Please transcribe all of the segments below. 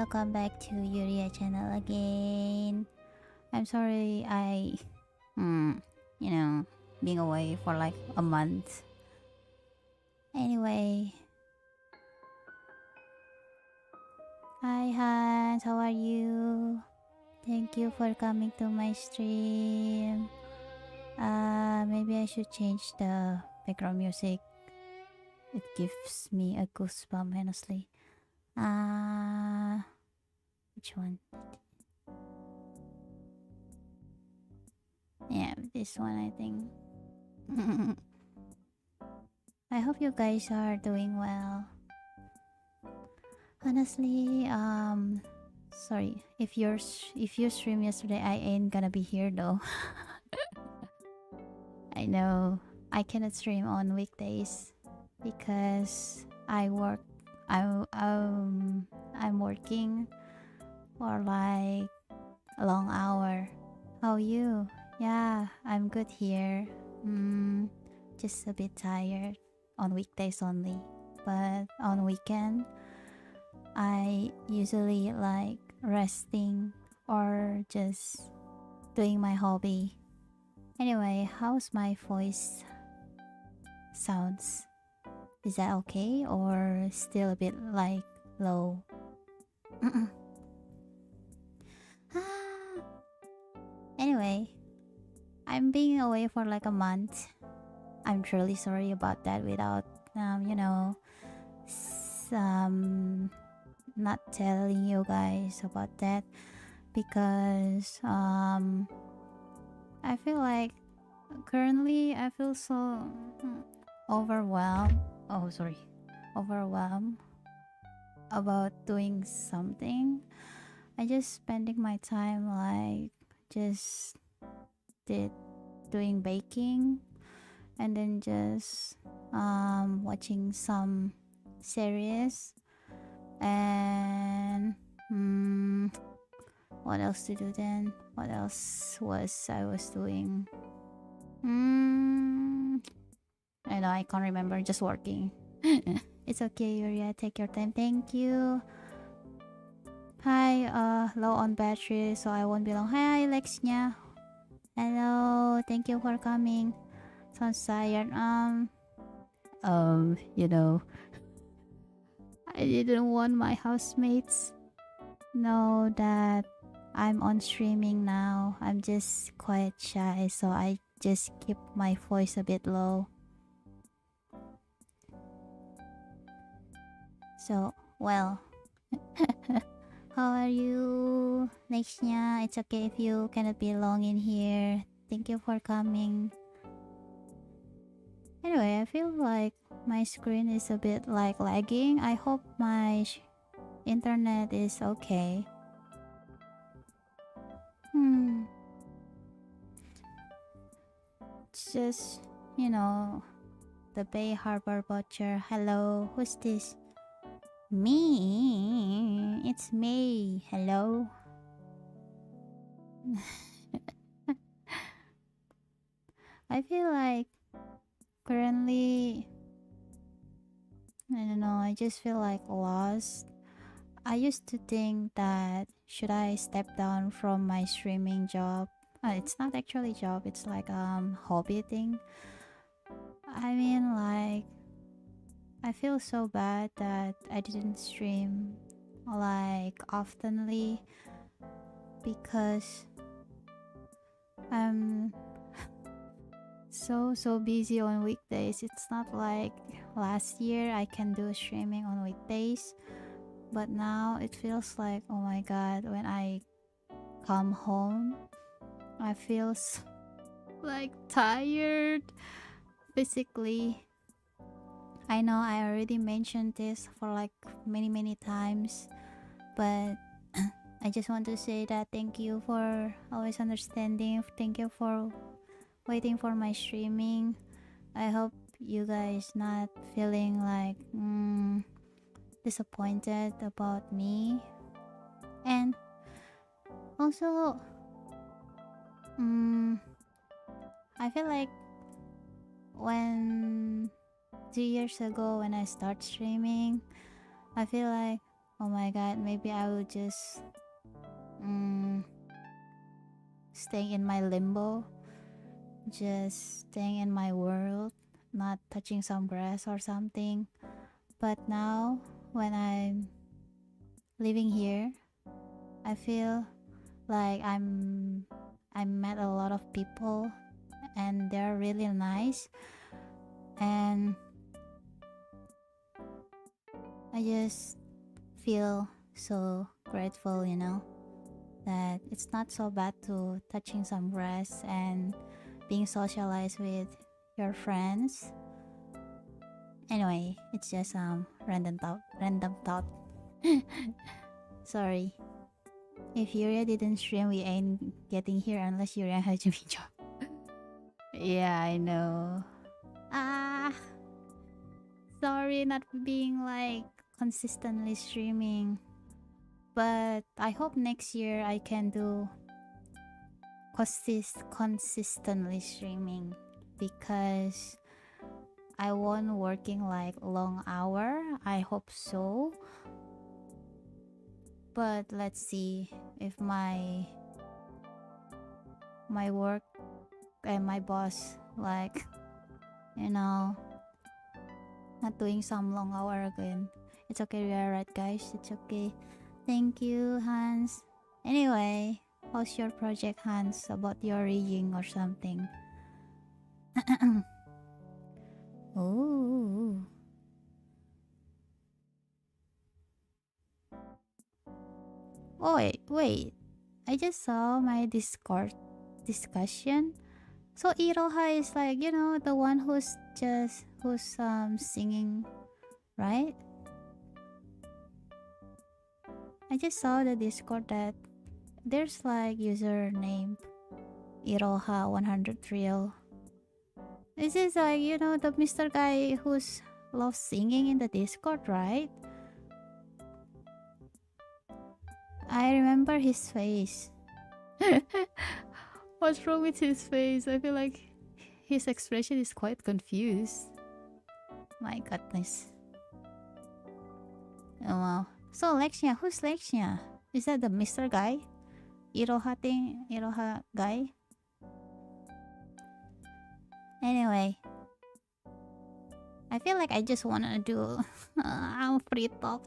welcome back to Yuria channel again. I'm sorry you know, being away for like a month. Anyway, hi Hans, how are you? Thank you for coming to my stream. Maybe I should change the background music. It gives me a goosebump, honestly. Which one? Yeah, this one I think. I hope you guys are doing well. Honestly, sorry if you stream yesterday, I ain't gonna be here though. I know I cannot stream on weekdays because I work. I'm working for like a long hour. How are you? Yeah, I'm good here. Just a bit tired on weekdays only, but on weekend I usually like resting or just doing my hobby. Anyway, how's my voice sounds? Is that okay or still a bit like low? Anyway, I'm being away for like a month. I'm truly sorry about that without some not telling you guys about that because I feel like currently I feel so overwhelmed. Oh, sorry. Overwhelmed about doing something. I just spending my time like just did doing baking and then just watching some series and what else to do then? What else was I was doing? I know I can't remember. Just working. It's okay, Yuria. Take your time. Thank you. Hi. Low on battery, so I won't be long. Hi, Lexnya. Hello. Thank you for coming. Sounds tired. You know, I didn't want my housemates know that I'm on streaming now. I'm just quite shy, so I just keep my voice a bit low. So, well, how are you, Nextnya? It's okay if you cannot be long in here. Thank you for coming. Anyway, I feel like my screen is a bit like lagging. I hope my internet is okay. It's just, the Bay Harbor Butcher. Hello, who's this? Me. It's me. Hello. I feel like currently, I don't know, I just feel like lost. I used to think that should I step down from my streaming job? It's not actually job, it's like hobby thing. I mean, like, I feel so bad that I didn't stream like oftenly because I'm so busy on weekdays. It's not like last year I can do streaming on weekdays, but now it feels like, oh my god, when I come home I feel like tired physically. I know I already mentioned this for like many times, but I just want to say that thank you for always understanding. Thank you for waiting for my streaming. I hope you guys not feeling like disappointed about me. And also I feel like when 2 years ago when I start streaming, I feel like Oh my god, maybe I will just mm, stay in my limbo, just staying in my world, not touching some grass or something. But now, when I'm living here, I feel like I met a lot of people and they're really nice, and I just feel so grateful, that it's not so bad to touching some grass and being socialized with your friends. Anyway, it's just random thought. Sorry. If Yuria didn't stream, we ain't getting here unless Yuria has a job. Yeah, I know. Ah, sorry not being like consistently streaming. But I hope next year I can do consistently streaming, because I won't working like long hour. I hope so. But let's see if my work and my boss like, you know not doing some long hour again. It's okay, we are right, guys. It's okay. Thank you, Hans. Anyway, how's your project, Hans? About your rigging or something? Oh. Oh, wait. I just saw my Discord discussion. So Iroha is like, the one who's singing, right? I just saw the Discord that there's like username Iroha 100 real. This is like, the Mr. Guy who's loves singing in the Discord, right? I remember his face. What's wrong with his face? I feel like his expression is quite confused. My goodness. Oh wow. So Lexia, who's Lexia? Is that the Mr. Guy? Iroha guy? Anyway, I feel like I just wanna do a free talk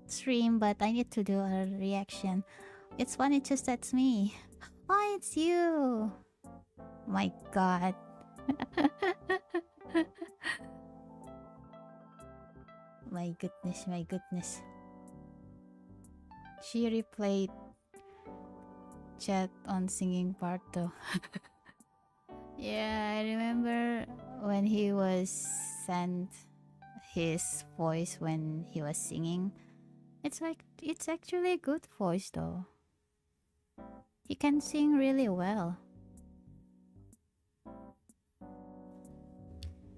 stream, but I need to do a reaction. It's funny, just that's me. Oh, it's you! My god. My goodness, my goodness. She replayed chat on singing part though. Yeah, I remember when he was sent his voice when he was singing. It's actually a good voice though. He can sing really well.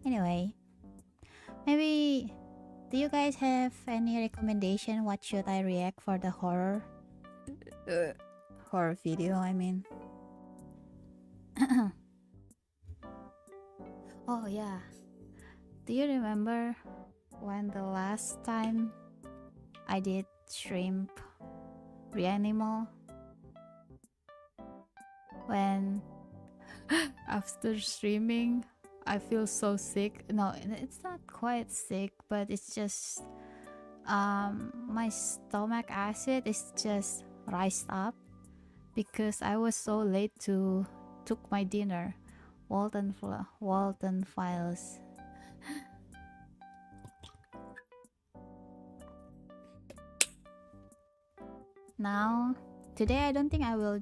Anyway, maybe do you guys have any recommendation? What should I react for the horror video? I mean. Oh yeah. Do you remember when the last time I did shrimp reanimal? When after streaming I feel so sick. No, it's not quite sick, but it's just my stomach acid is just rised up because I was so late to took my dinner. Walton Files. Now, today I don't think I will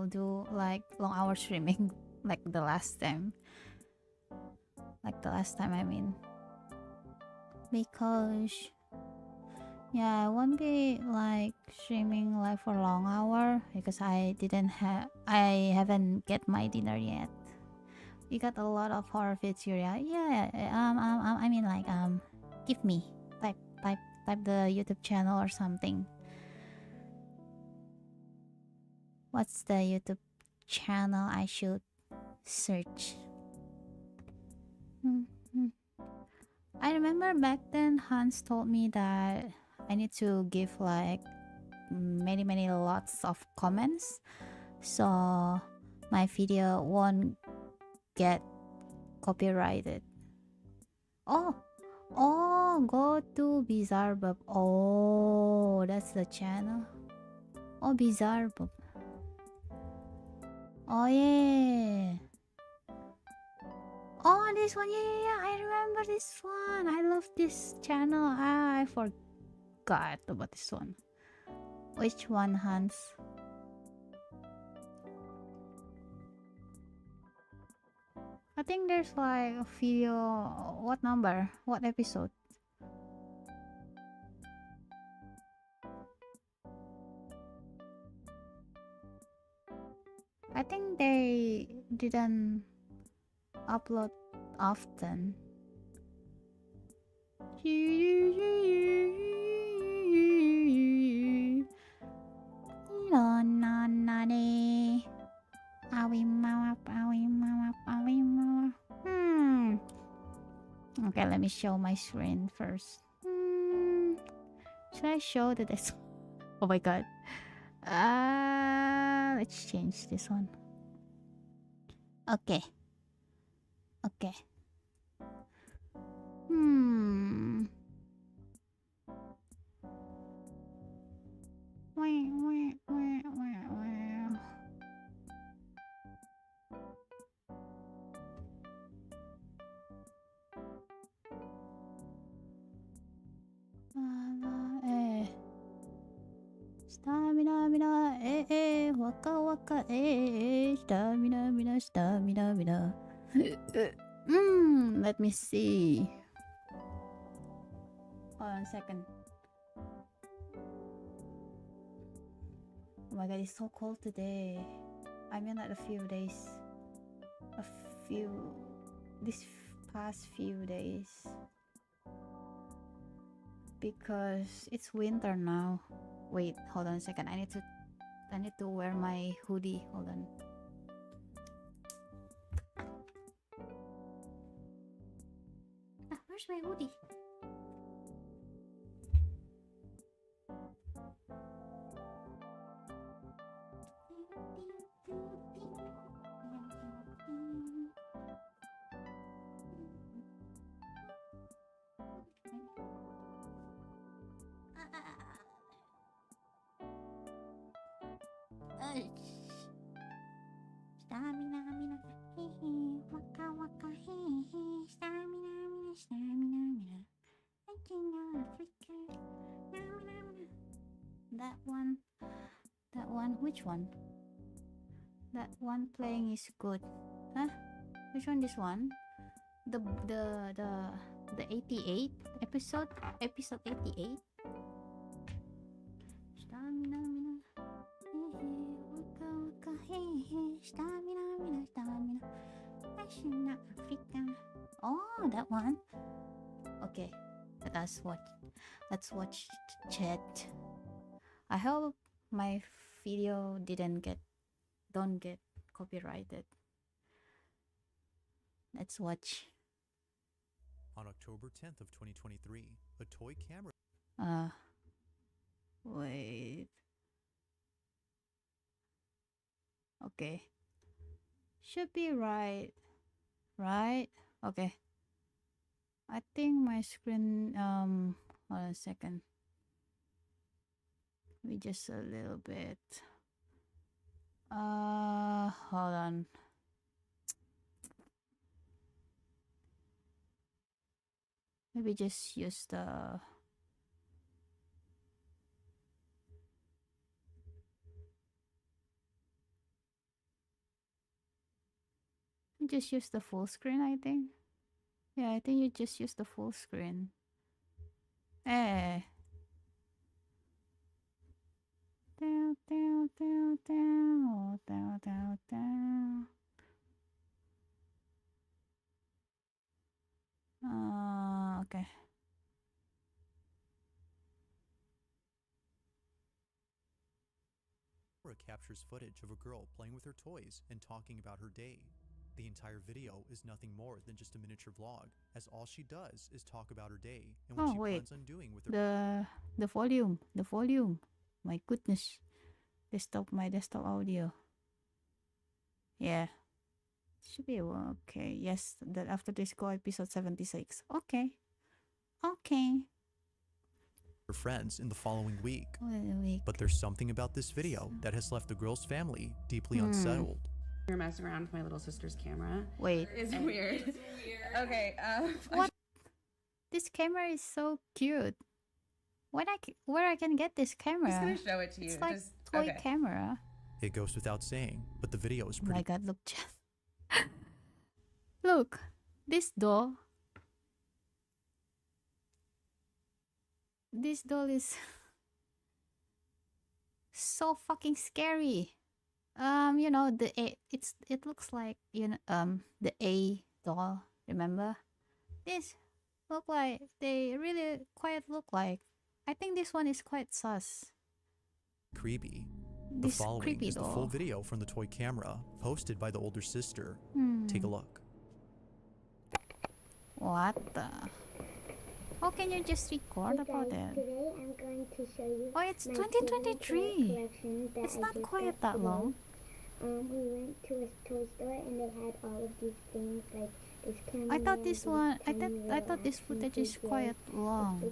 do like long hour streaming like the last time. Like the last time, I mean. Because yeah, I won't be like streaming like for long hour because I haven't get my dinner yet. We got a lot of horror vids here. Yeah. I mean like give me type the YouTube channel or something. What's the YouTube channel I should search? I remember back then Hans told me that I need to give like many lots of comments, so my video won't get copyrighted. Oh, oh, go to Bizarre Bub. Oh, that's the channel. Oh, Bizarre Bub. Oh yeah. Oh, this one. Yeah. I remember this one. I love this channel. I forgot about this one. Which one, Hans? I think there's like a video. What number? What episode? I think they didn't upload often. Okay, let me show my screen first. Should I show the this? Oh my god. Let's change this one. Okay. Okay. Stamina, mina, waka waka, stamina, mina, stamina, mina. Let me see. Hold on a second. Oh my god, it's so cold today. I mean, like this past few days. Because it's winter now. Wait, hold on a second. I need to wear my hoodie. Hold on. Where's my hoodie? Stamina, mina, waka waka, stamina, mina, stamina, mina. I cannot freaking. That one, which one? That one playing is good. Huh? Which one? This one? The 88 episode? Episode 88? Stamina, mina. Waka waka, stamina, mina, stamina. I should not freaking. Oh, that one. Okay, let's watch chat. I hope my video don't get copyrighted. Let's watch. On October 10th of 2023, a toy camera. Wait. Okay. Should be right. Right? Okay. I think my screen hold on a second. Maybe just a little bit. Hold on. Maybe just use the full screen, I think. Yeah, I think you just use the full screen. Eh. Down, down, down, down, down, down, down. Okay. Captures footage of a girl playing with her toys and talking about her day. The entire video is nothing more than just a miniature vlog, as all she does is talk about her day and what Oh, she wait. plans on doing with her. The volume. My goodness. My desktop audio. Yeah. Should be okay. Yes, that after this go episode 76. Okay. Her friends in the following week. Wait. But there's something about this video that has left the girl's family deeply unsettled. You're messing around with my little sister's camera. Wait. It's weird. Okay. What? This camera is so cute. Where I can get this camera? I'm just gonna show it to you. It's like toy camera. It goes without saying, but the video is Oh my pretty god, look, Chad. Look, this doll. This doll is so fucking scary. You know, it looks like, you know, the A doll, remember? This look like, they really quite look like. I think this one is quite sus. creepy. The This following creepy is the doll. full video from the toy camera, posted by the older sister. Take a look. What the? How can you just record about it? Today I'm going to show you. Oh, it's my 2023. collection that It's I not just quite got that today. long. We went to a toy store and they had all of these things like this camera. I thought this one. I thought this footage is quite long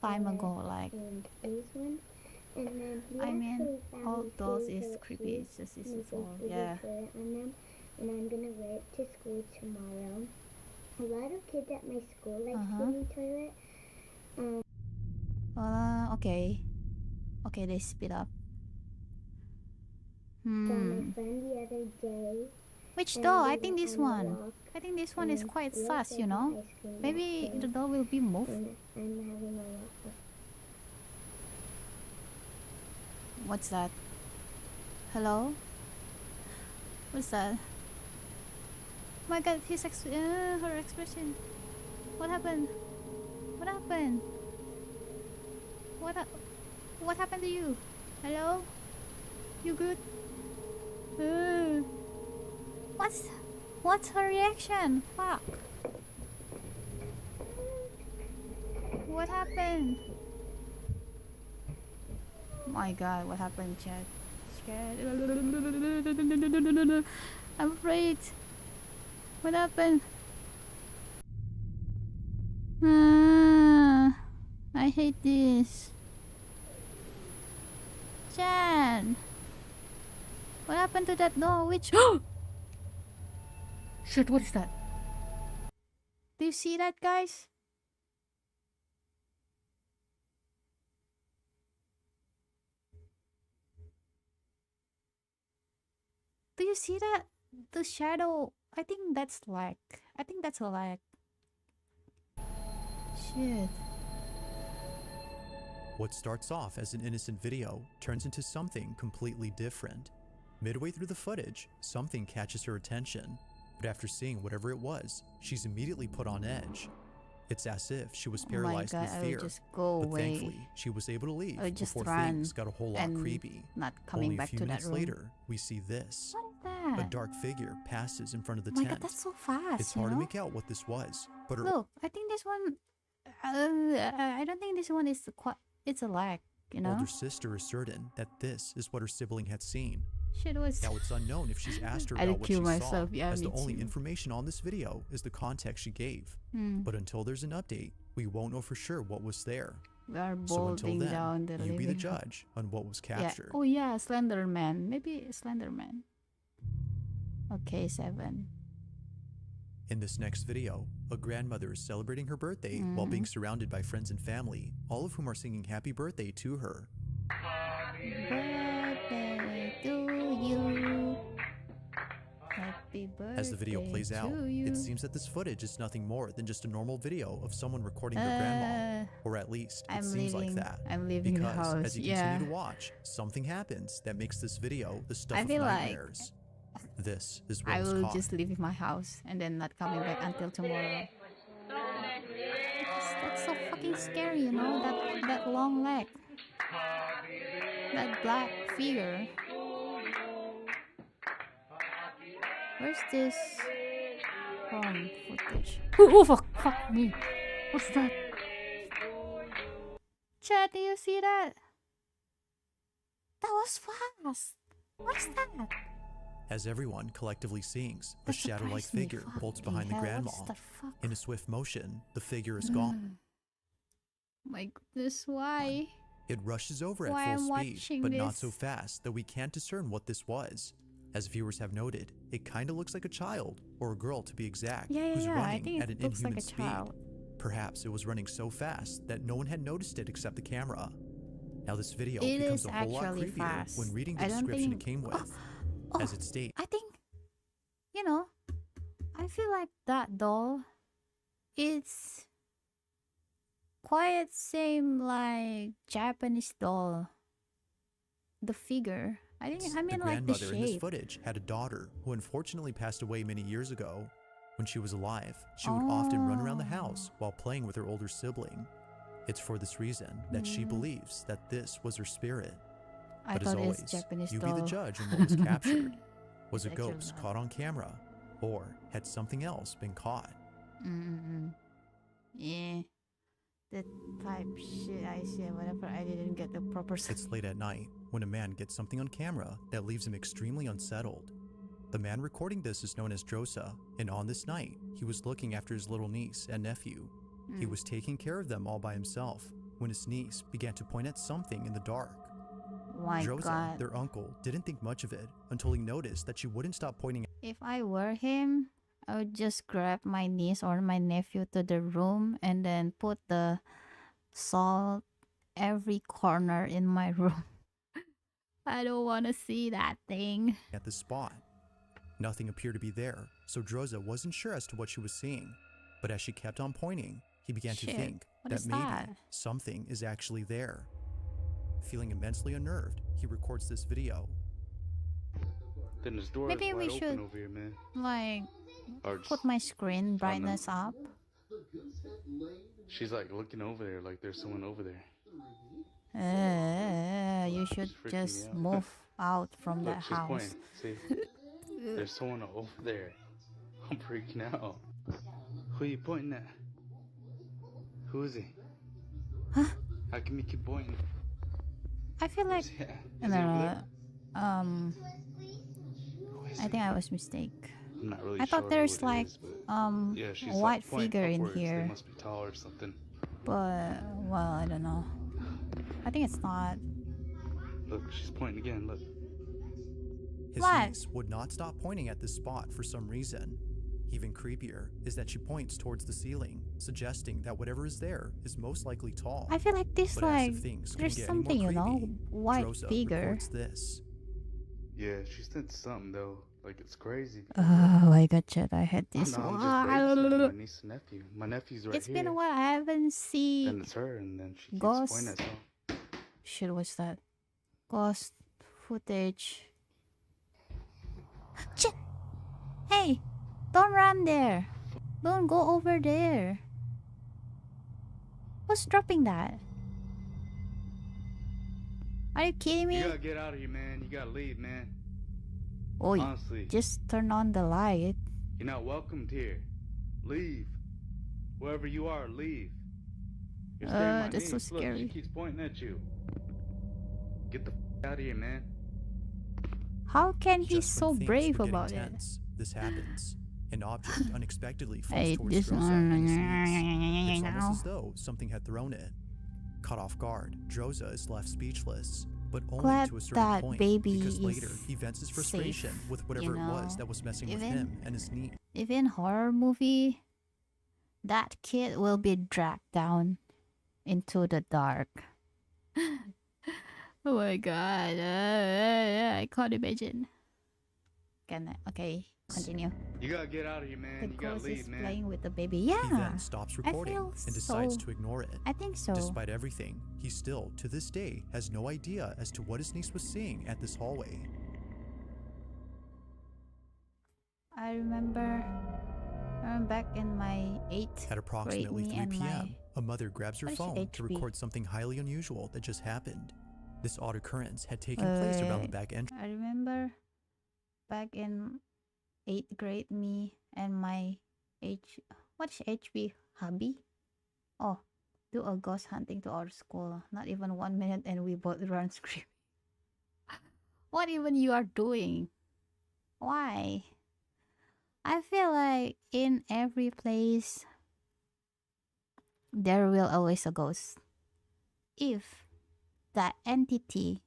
time ago. Like, And this one. And then we I mean, actually found all these those really is short creepy. shoes, It's just and this it is says all. really Yeah. short on them, and I'm gonna wear it to school tomorrow. A lot of kids at my school like Skinny Toilet. Okay. Okay, they speed up. Saw my friend the other day. Which and doll? we I think went this on a one. walk, I think this one is and quite we sus, also you had know? ice cream Maybe after, the doll will be moved. and I'm having a lot of What's that? Hello? What's that? Oh my god, her expression. What happened? What happened? What happened to you? Hello? You good? What's her reaction? Fuck. What happened? My god, what happened, Chad? Scared. I'm afraid. What happened? I hate this. Chad! What happened to that doll? Which. Shit, what is that? Do you see that, guys? Do you see that? The shadow. I think that's lag. I think that's a lag. Shit. What starts off as an innocent video turns into something completely different. Midway through the footage, something catches her attention, but after seeing whatever it was, she's immediately put on edge. It's as if she was Oh my paralyzed god, with I fear, will just go but away. thankfully, she was able to leave I would just before run things got a whole lot and creepy. Not coming Only a back few to that minutes room. later, we see this. What is that? A dark figure passes in front of the Oh my tent. god, that's so fast. It's you hard to know? make out what this was, but her Look, I think this one. I don't think this one is quite. It's a lag, you know. older sister is certain that this is what her sibling had seen. Shit was. Now it's unknown if she's asked her I'd about what kill she myself, saw, yeah, as the me only too. information on this video is the context she gave. But until there's an update, we won't know for sure what was there. We are So until bolting then, down the you be the living room. judge on what was Yeah. captured. Oh yeah, Slender Man. Maybe Slender Man. Okay, 7. In this next video, a grandmother is celebrating her birthday while being surrounded by friends and family, all of whom are singing happy birthday to her. Birthday to you. Happy birthday. As the video plays out, to you. it seems that this footage is nothing more than just a normal video of someone recording their grandma, or at least it I'm seems leaving. like that. I'm leaving the Because house. as you Yeah. continue to watch, something happens that makes this video the stuff I of feel like nightmares. This is what I was will caught. just leave my house and then not coming back until tomorrow. That's so fucking scary, you know? That long leg. That black figure. Where's this home footage? Oh, fuck me. What's that? Chat, do you see that? That was fast. What's that? As everyone collectively sings, a That shadow-like surprised me. figure bolts Fucking behind the hell, grandma. what's the fuck? In a swift motion, the figure is gone. My goodness, why? It rushes over at Why full I'm speed, watching but not so this? fast that we can't discern what this was. As viewers have noted, it kinda looks like a child, or a girl to be exact, who's I running think at it an looks like inhuman a speed. child. Perhaps it was running so fast that no one had noticed it except the camera. Now this video It becomes is a whole lot actually creepier fast. when reading the I don't description think- it came with. Oh, As it states, I think, you know, I feel like that doll, it's quite same like Japanese doll. The figure. I mean the like the grandmother in this shape. footage had a daughter who unfortunately passed away many years ago. When she was alive, she would often run around the house while playing with her older sibling. It's for this reason that she believes that this was her spirit. I But as thought always, it's Japanese you doll. be the judge on what was captured. Was a It's actually ghost not. caught on camera? Or had something else been caught? Yeah. The type shit I see, whatever, I didn't get the proper It's late at night when a man gets something on camera that leaves him extremely unsettled. The man recording this is known as Drosa, and on this night, he was looking after his little niece and nephew. He was taking care of them all by himself when his niece began to point at something in the dark. My Drosa, god. their uncle, didn't think much of it until he noticed that she wouldn't stop pointing If I were him, I would just grab my niece or my nephew to the room and then put the salt every corner in my room. I don't want to see that thing. at the spot. Nothing appeared to be there, so Drosa wasn't sure as to what she was seeing. But as she kept on pointing, he began to Shit, think what that is maybe that? something is actually there. Feeling immensely unnerved, he records this video. Then this door Maybe is we wide should- open over here, man. Like, Or put just, my screen brightness up. she's like looking over there, like there's someone over there. You should freaking me just out. move out from Look, that she's house. pointing. See, there's someone over there. I'm freaking out. Who are you pointing at? Who is he? Huh? How come you keep pointing? I feel like Who's he at? Is he over there? Who is I he? think I was mistake. I'm not really I sure thought there's who it like is, but yeah, she's a white like pointing figure in upwards. They here, must be tall or something. but well, I don't know. I think it's not. Look, she's pointing again. Look. His What? niece would not stop pointing at this spot for some reason. Even creepier is that she points towards the ceiling, suggesting that whatever is there is most likely tall. I feel like this But like as if things couldn't there's get any more something, you know, creepy, white Drosa figure. records this. Yeah, she said something though. Like it's crazy. Oh my god, Chet, I had Oh, this no, I'm one. just babysitting my niece and nephew. My nephew's right It's here. been a while. I haven't And seen. it's her, and then she keeps Ghost. pointing at something. Shit, what's that? Ghost footage. Shit! Hey, don't run there. Don't go over there. Who's dropping that? Are you kidding You me? gotta get out of here, man. You gotta leave, man. Oh, Honestly, just turn on the light. you're not welcomed here. Leave. Wherever you are, leave. You're staying my that's so niece. Look, scary. she keeps pointing at you. Get the out of here, man. How can he Just when so things brave were getting about it? tense, this happens. An object unexpectedly falls Hey, towards this Drosa and his niece. It's almost as though something had thrown it. Caught off guard, Drosa is left speechless, but only Glad to a certain that point, baby because later is he vents his frustration safe, with whatever you it was know? that was messing with Even- him and his niece. Even horror movie, that kid will be dragged down into the dark. Oh my god, I can't imagine. Okay, continue. You gotta get out of here, The man. You gotta ghost leave, is man. playing with the baby. He Yeah, then stops recording feel and decides so- to ignore it. I think so. Despite everything, he still, to this day, has no idea as to what his niece was seeing at this hallway. I remember back in my 8th At approximately me 3 and p.m., my- a mother grabs her What is phone to HB? record something highly unusual that just happened. This odd occurrence had taken place around the back entrance. I remember back in 8th grade me and my H what's HB hubby? Oh, do a ghost hunting to our school. Not even 1 minute and we both run screaming. What even you are doing? Why? I feel like in every place there will always a ghost. If that entity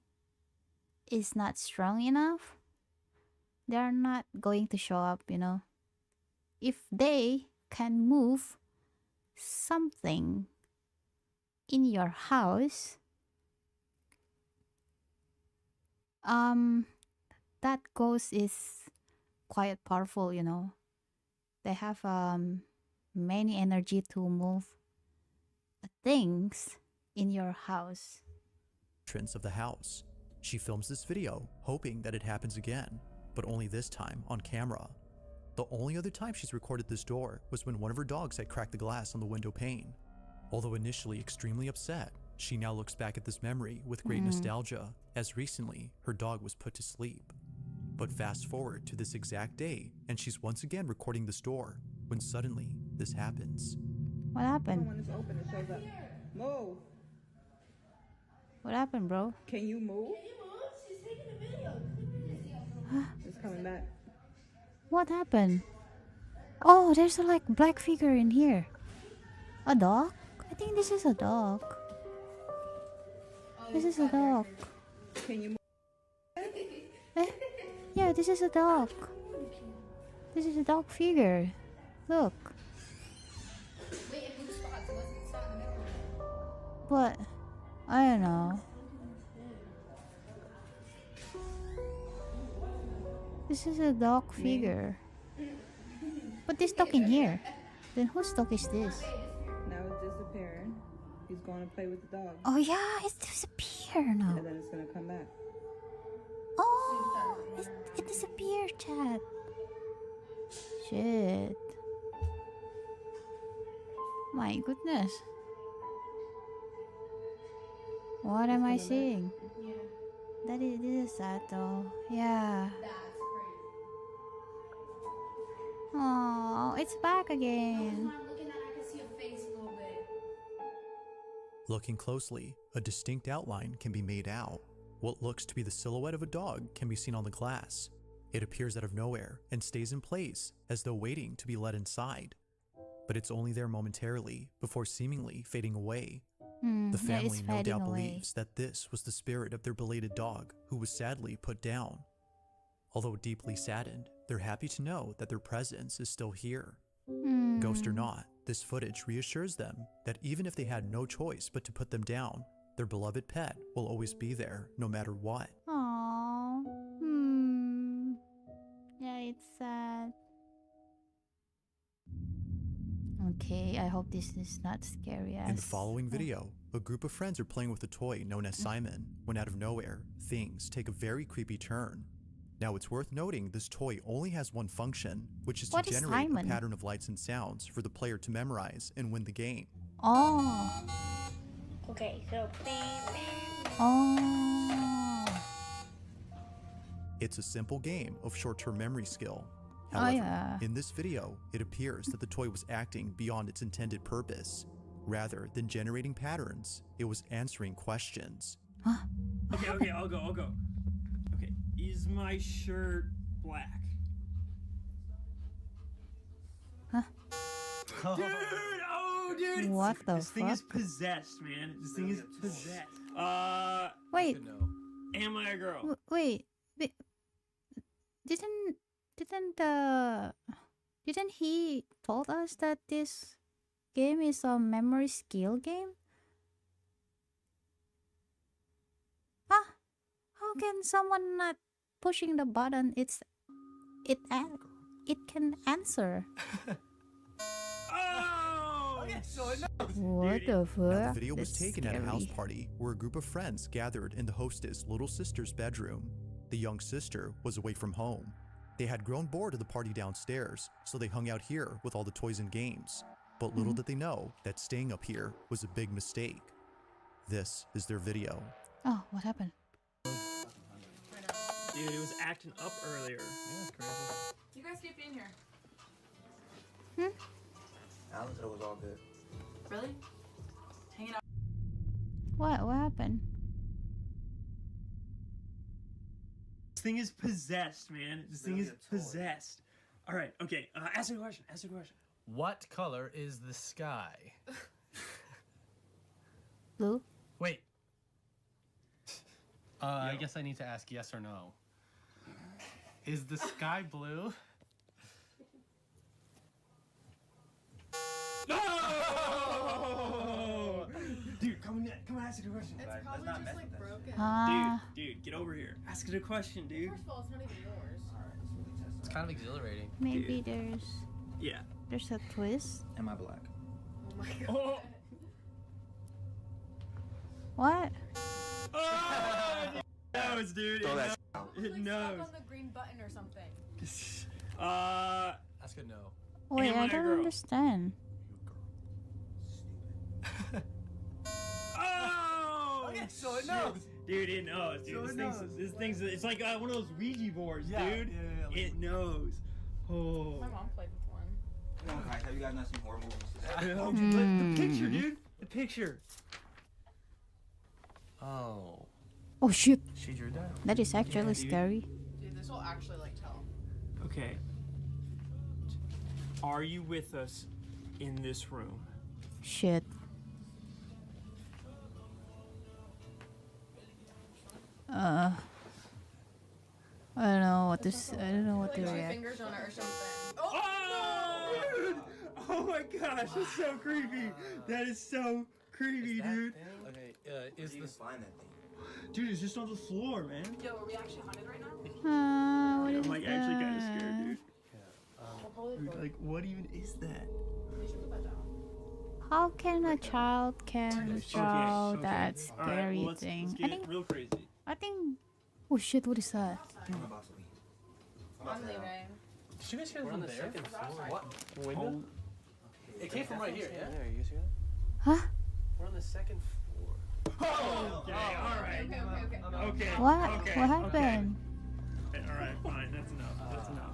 is not strong enough, they're not going to show up, you know. If they can move something in your house, that ghost is quite powerful, you know. They have many energy to move things in your house. Entrance of the house. She films this video, hoping that it happens again, but only this time on camera. The only other time she's recorded this door was when one of her dogs had cracked the glass on the window pane. Although initially extremely upset, she now looks back at this memory with great nostalgia, as recently her dog was put to sleep. But fast forward to this exact day, and she's once again recording this door, when suddenly this happens. What happened? When it's open, it shows up. Move. What happened, bro? Can you move? She's taking a video. It's coming back. What happened? Oh, there's a like black figure in here. A dog? I think this is a dog. This is a dog. Can you move? Eh? Yeah, this is a dog. This is a dog figure. Look. But I don't know. This is a dog figure. But this dog in here. Then whose dog is this? Now it's disappearing. He's going to play with the dog. Oh yeah, it's disappeared now. And then it's going to come back. Oh, it disappeared, chat. Shit. My goodness. What am I seeing? This is sad though. Yeah. Oh, it's back again. Looking closely, a distinct outline can be made out. What looks to be the silhouette of a dog can be seen on the glass. It appears out of nowhere and stays in place as though waiting to be let inside. But it's only there momentarily before seemingly fading away. The family no doubt believes that this was the spirit of their belated dog who was sadly put down. Although deeply saddened, they're happy to know that their presence is still here. Ghost or not, this footage reassures them that even if they had no choice but to put them down, their beloved pet will always be there no matter what. Aww. Yeah, it's sad. Okay, I hope this is not scary as... In the following video, a group of friends are playing with a toy known as Simon, when out of nowhere, things take a very creepy turn. Now it's worth noting this toy only has one function, which is to generate a pattern of lights and sounds for the player to memorize and win the game. Oh. Okay, so Oh. It's a simple game of short-term memory skill. However, yeah. in this video, it appears that the toy was acting beyond its intended purpose. Rather than generating patterns, it was answering questions. Okay, I'll go. Okay, is my shirt black? Huh? Dude, What the this thing is fuck? possessed, man. This thing is possessed. Wait. Am I a girl? Wait. Didn't he told us that this game is a memory skill game? How can someone not pushing the button? It can answer. Oh! What the fuck? Now, the video was That's taken at a house scary. party where a group of friends gathered in the hostess' little sister's bedroom. The young sister was away from home. They had grown bored of the party downstairs, so they hung out here with all the toys and games. But little did they know that staying up here was a big mistake. This is their video. Oh, what happened? Dude, it was acting up earlier. Yeah, that's crazy. You guys keep being here. Alan said it was all good. Really? Hanging out. What happened? This thing is possessed, man. This thing is possessed. All right. Okay. Ask a question. Ask a question. What color is the sky? Blue? Wait. I guess I need to ask yes or no. Is the sky blue? No! Dude, come on, ask it a question. It's probably just like broken. Dude, get over here. Ask it a question, dude. First of all, it's not even yours. It's kind of exhilarating. Maybe Yeah. there's a twist. Am I black? Oh my god. Oh! What? Oh! It knows, dude. Throw It that knows. It Like knows. stuck on the green button or something. That's good. No. Wait, Am I I a don't girl? understand. Oh! Okay, so it knows. Dude, it knows, dude. So This thing's it's like one of those Ouija boards, Yeah, dude. yeah, It knows. Oh. My mom played with one. Come on, guys. Have you guys not seen horror movies? Oh, dude, the picture, dude. The picture. Oh. Oh shit, She drew that. that is actually dude. scary. Dude, this will actually like tell. Okay. Are you with us in this room? Shit. I don't know what to I don't know what to Like two react. fingers on it or something. Oh, dude! Oh my gosh, that's so creepy. That is so creepy, dude. Okay. Is this? Find that thing. Dude, it's just on the floor, man. Yo, are we actually haunted right now? What is I'm like actually kind of scared, that? dude. We'll probably Dude, like, what even is that? We should put that down. How can a child can draw Okay. that All right, scary well, let's thing? get real crazy. I think. Oh shit! What is that? I'm about to leave. I'm leaving. Did you guys hear from there? second floor. What? Window? It came from right here. Yeah. You see that? Huh? We're on the second floor. Okay, all right. Okay. Okay. What? Okay, What happened? Okay. All right, fine. That's enough. That's enough.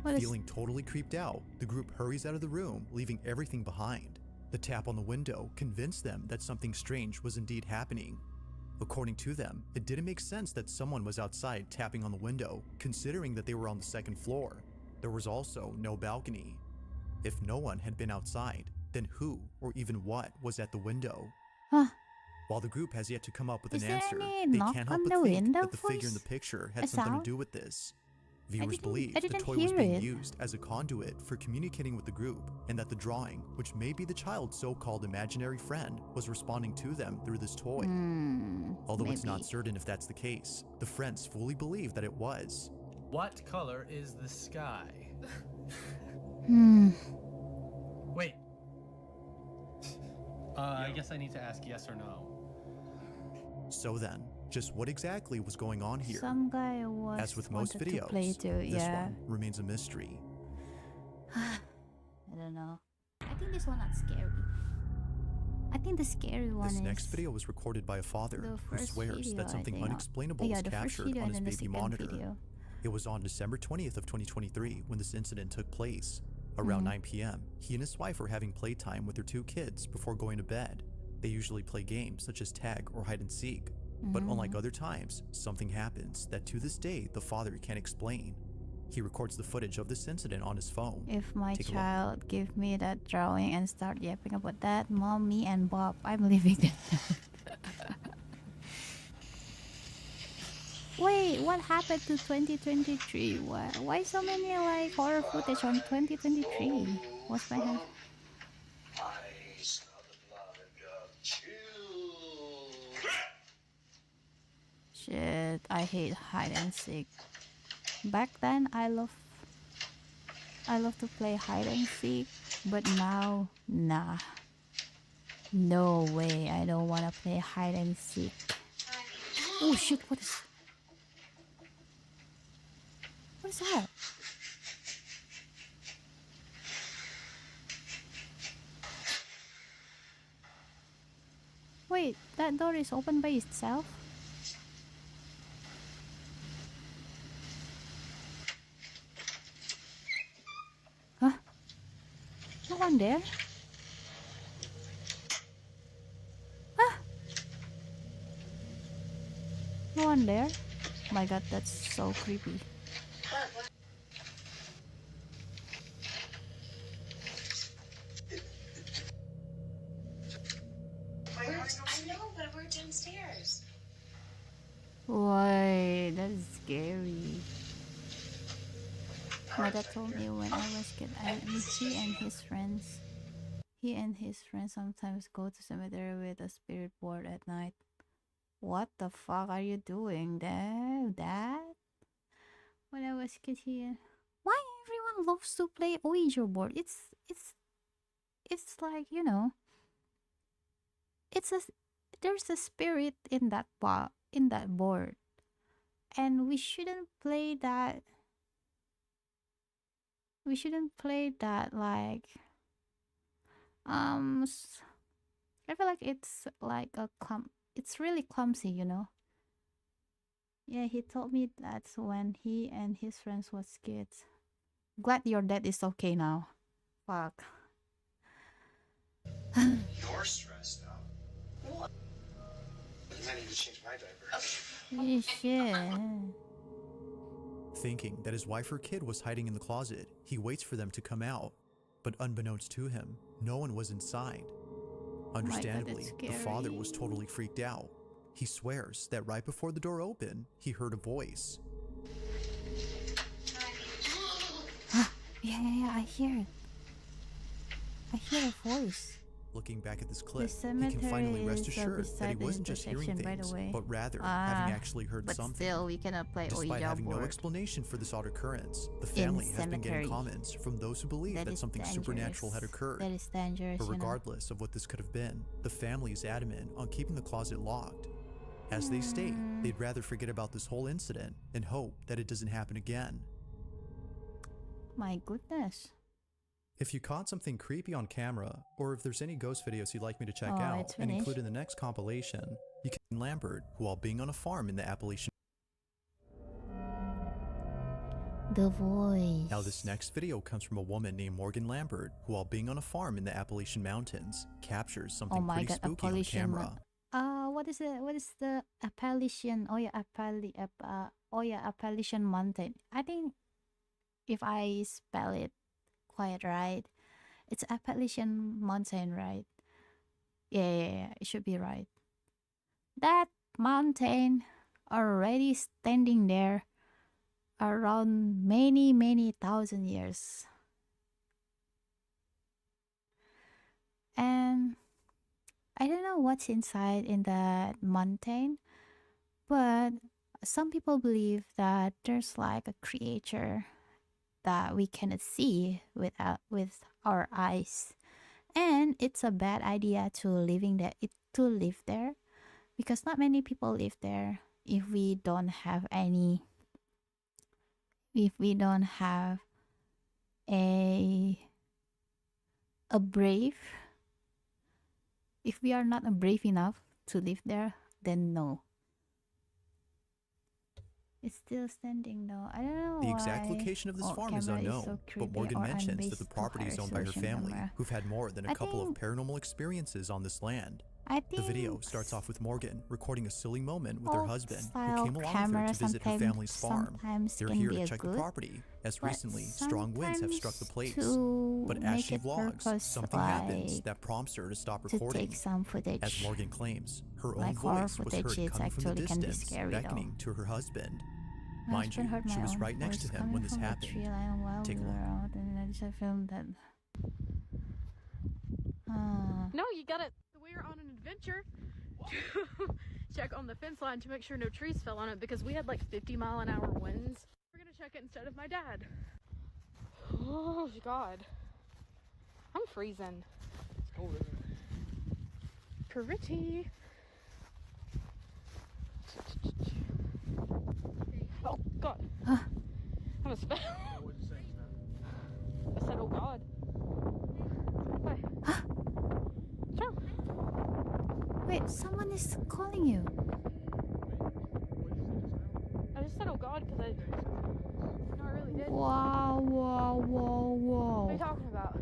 What is? Feeling totally creeped out, the group hurries out of the room, leaving everything behind. The tap on the window convinced them that something strange was indeed happening. According to them, it didn't make sense that someone was outside tapping on the window, considering that they were on the second floor. There was also no balcony. If no one had been outside, then who or even what was at the window? Huh? While the group has yet to come up with Is an there answer, any they knock can't on help the but think window that the figure in the voice? picture had A something sound? to do with this. Viewers didn't- believe I the didn't toy was hear being it. used as a conduit for communicating with the group, and that the drawing, which may be the child's so-called imaginary friend, was responding to them through this toy. Although it's not maybe. certain if that's the case, the friends fully believe that it was. What color is the sky? Wait. I guess I need to ask yes or no. So then, just what exactly was going on here? Some guy was As with most wanted to videos, play too. this Yeah. one remains a mystery. I don't know. I think this one not scary. I think the scary one This is next video was recorded by a father the who first swears video, that I something think. unexplainable yeah, was the first captured video on and his then the baby second monitor. video. It was on December 20th of 2023 when this incident took place. Around 9 p.m., he and his wife were having playtime with their two kids before going to bed. They usually play games such as tag or hide and seek. But unlike other times, something happens that to this day the father can't explain. He records the footage of this incident on his phone. If my Take a look. child give me that drawing and start yapping about that, Mommy and Bob, I'm leaving that. Wait, what happened to 2023? Why so many like horror footage on 2023? What's my hand? Shit, I hate hide and seek. Back then, I love to play hide and seek, but now, nah. No way, I don't wanna play hide and seek. Oh shit, what is that? Wait, that door is open by itself? No one there? Ah! No one there? Oh my god, that's so creepy. I know, but we're downstairs. Why? That's scary. My dad told me when I was kid, he and his friends sometimes go to cemetery with a spirit board at night. What the fuck are you doing, Dad? When I was kid here, why everyone loves to play Ouija board? It's like, you know, there's a spirit in that board, and we shouldn't play that. We shouldn't play that like I feel like it's like it's really clumsy, you know. Yeah, he told me that when he and his friends was kids. Glad your dad is okay now. Fuck. You're stressed out. What? I need to change my diaper. Shit. Thinking that his wife or kid was hiding in the closet, he waits for them to come out. But unbeknownst to him, no one was inside. Understandably, the father was totally freaked out. He swears that right before the door opened, he heard a voice. Yeah, I hear it. I hear a voice. Looking back at this clip, he cemetery can finally rest is, assured that he beside the wasn't just hearing intersection, by the things, way. but rather having actually heard but something. Still, we cannot play Despite Ouija having no board. explanation for this odd occurrence, the family has been cemetery. getting comments from those who believe that something supernatural had occurred. That is dangerous. But you know. regardless of what this could have been, the family is adamant on keeping the closet locked. As they state, they'd rather forget about this whole incident and hope that it doesn't happen again. My goodness. If you caught something creepy on camera, or if there's any ghost videos you'd like me to check Oh, out it's and include finished. in the next compilation, you can Lambert while being on a farm in the Appalachian. The voice. Now this next video comes from a woman named Morgan Lambert, who while being on a farm in the Appalachian Mountains, captures something Oh my pretty god, spooky on Appalachian. camera. What is it? What is the Appalachian? Oh yeah, Appalachian Mountain. I think if I spell it quite right, it's Appalachian Mountain, right? Yeah, it should be right. That mountain already standing there around many thousand years. And I don't know what's inside in that mountain, but some people believe that there's like a creature that we cannot see with our eyes, and it's a bad idea to live there, because not many people live there if we don't have a brave. If we are not brave enough to live there, then no. It's still standing though. I don't know The why. exact location of this farm is camera unknown, so but creepy, Morgan or I'm mentions that based the too property is high owned by her resolution family, camera. who've had more than a I couple of think- paranormal experiences on this land. I The think video starts off with Morgan recording a silly moment with her old husband, who style came along with her camera to visit her sometimes- family's farm. sometimes They're can here be to a check the good, property, as but recently strong winds have struck the place. to But as make she it vlogs, purpose, something happens like, that prompts her to stop to recording. take some footage. As Morgan claims, her own Like horror voice was footage, heard it's coming from the actually can be distance, scary, though. beckoning to her husband. My Mind you, husband heard she my was own right next to voice him when coming this from the happened. tree line while Take a we look. were out, and I just filmed that. No, you gotta. We were on an adventure to check on the fence line to make sure no trees fell on it because we had like 50-mile-an-hour winds. We're gonna check it instead of my dad. Oh God, I'm freezing. It's cold, isn't it? Pretty. Oh God. I almost fell. What'd you say just now? I said, oh God. Why? Sure. Wait, someone is calling you. I just said, oh God, because I. No, I really did. Wow. What are you talking about?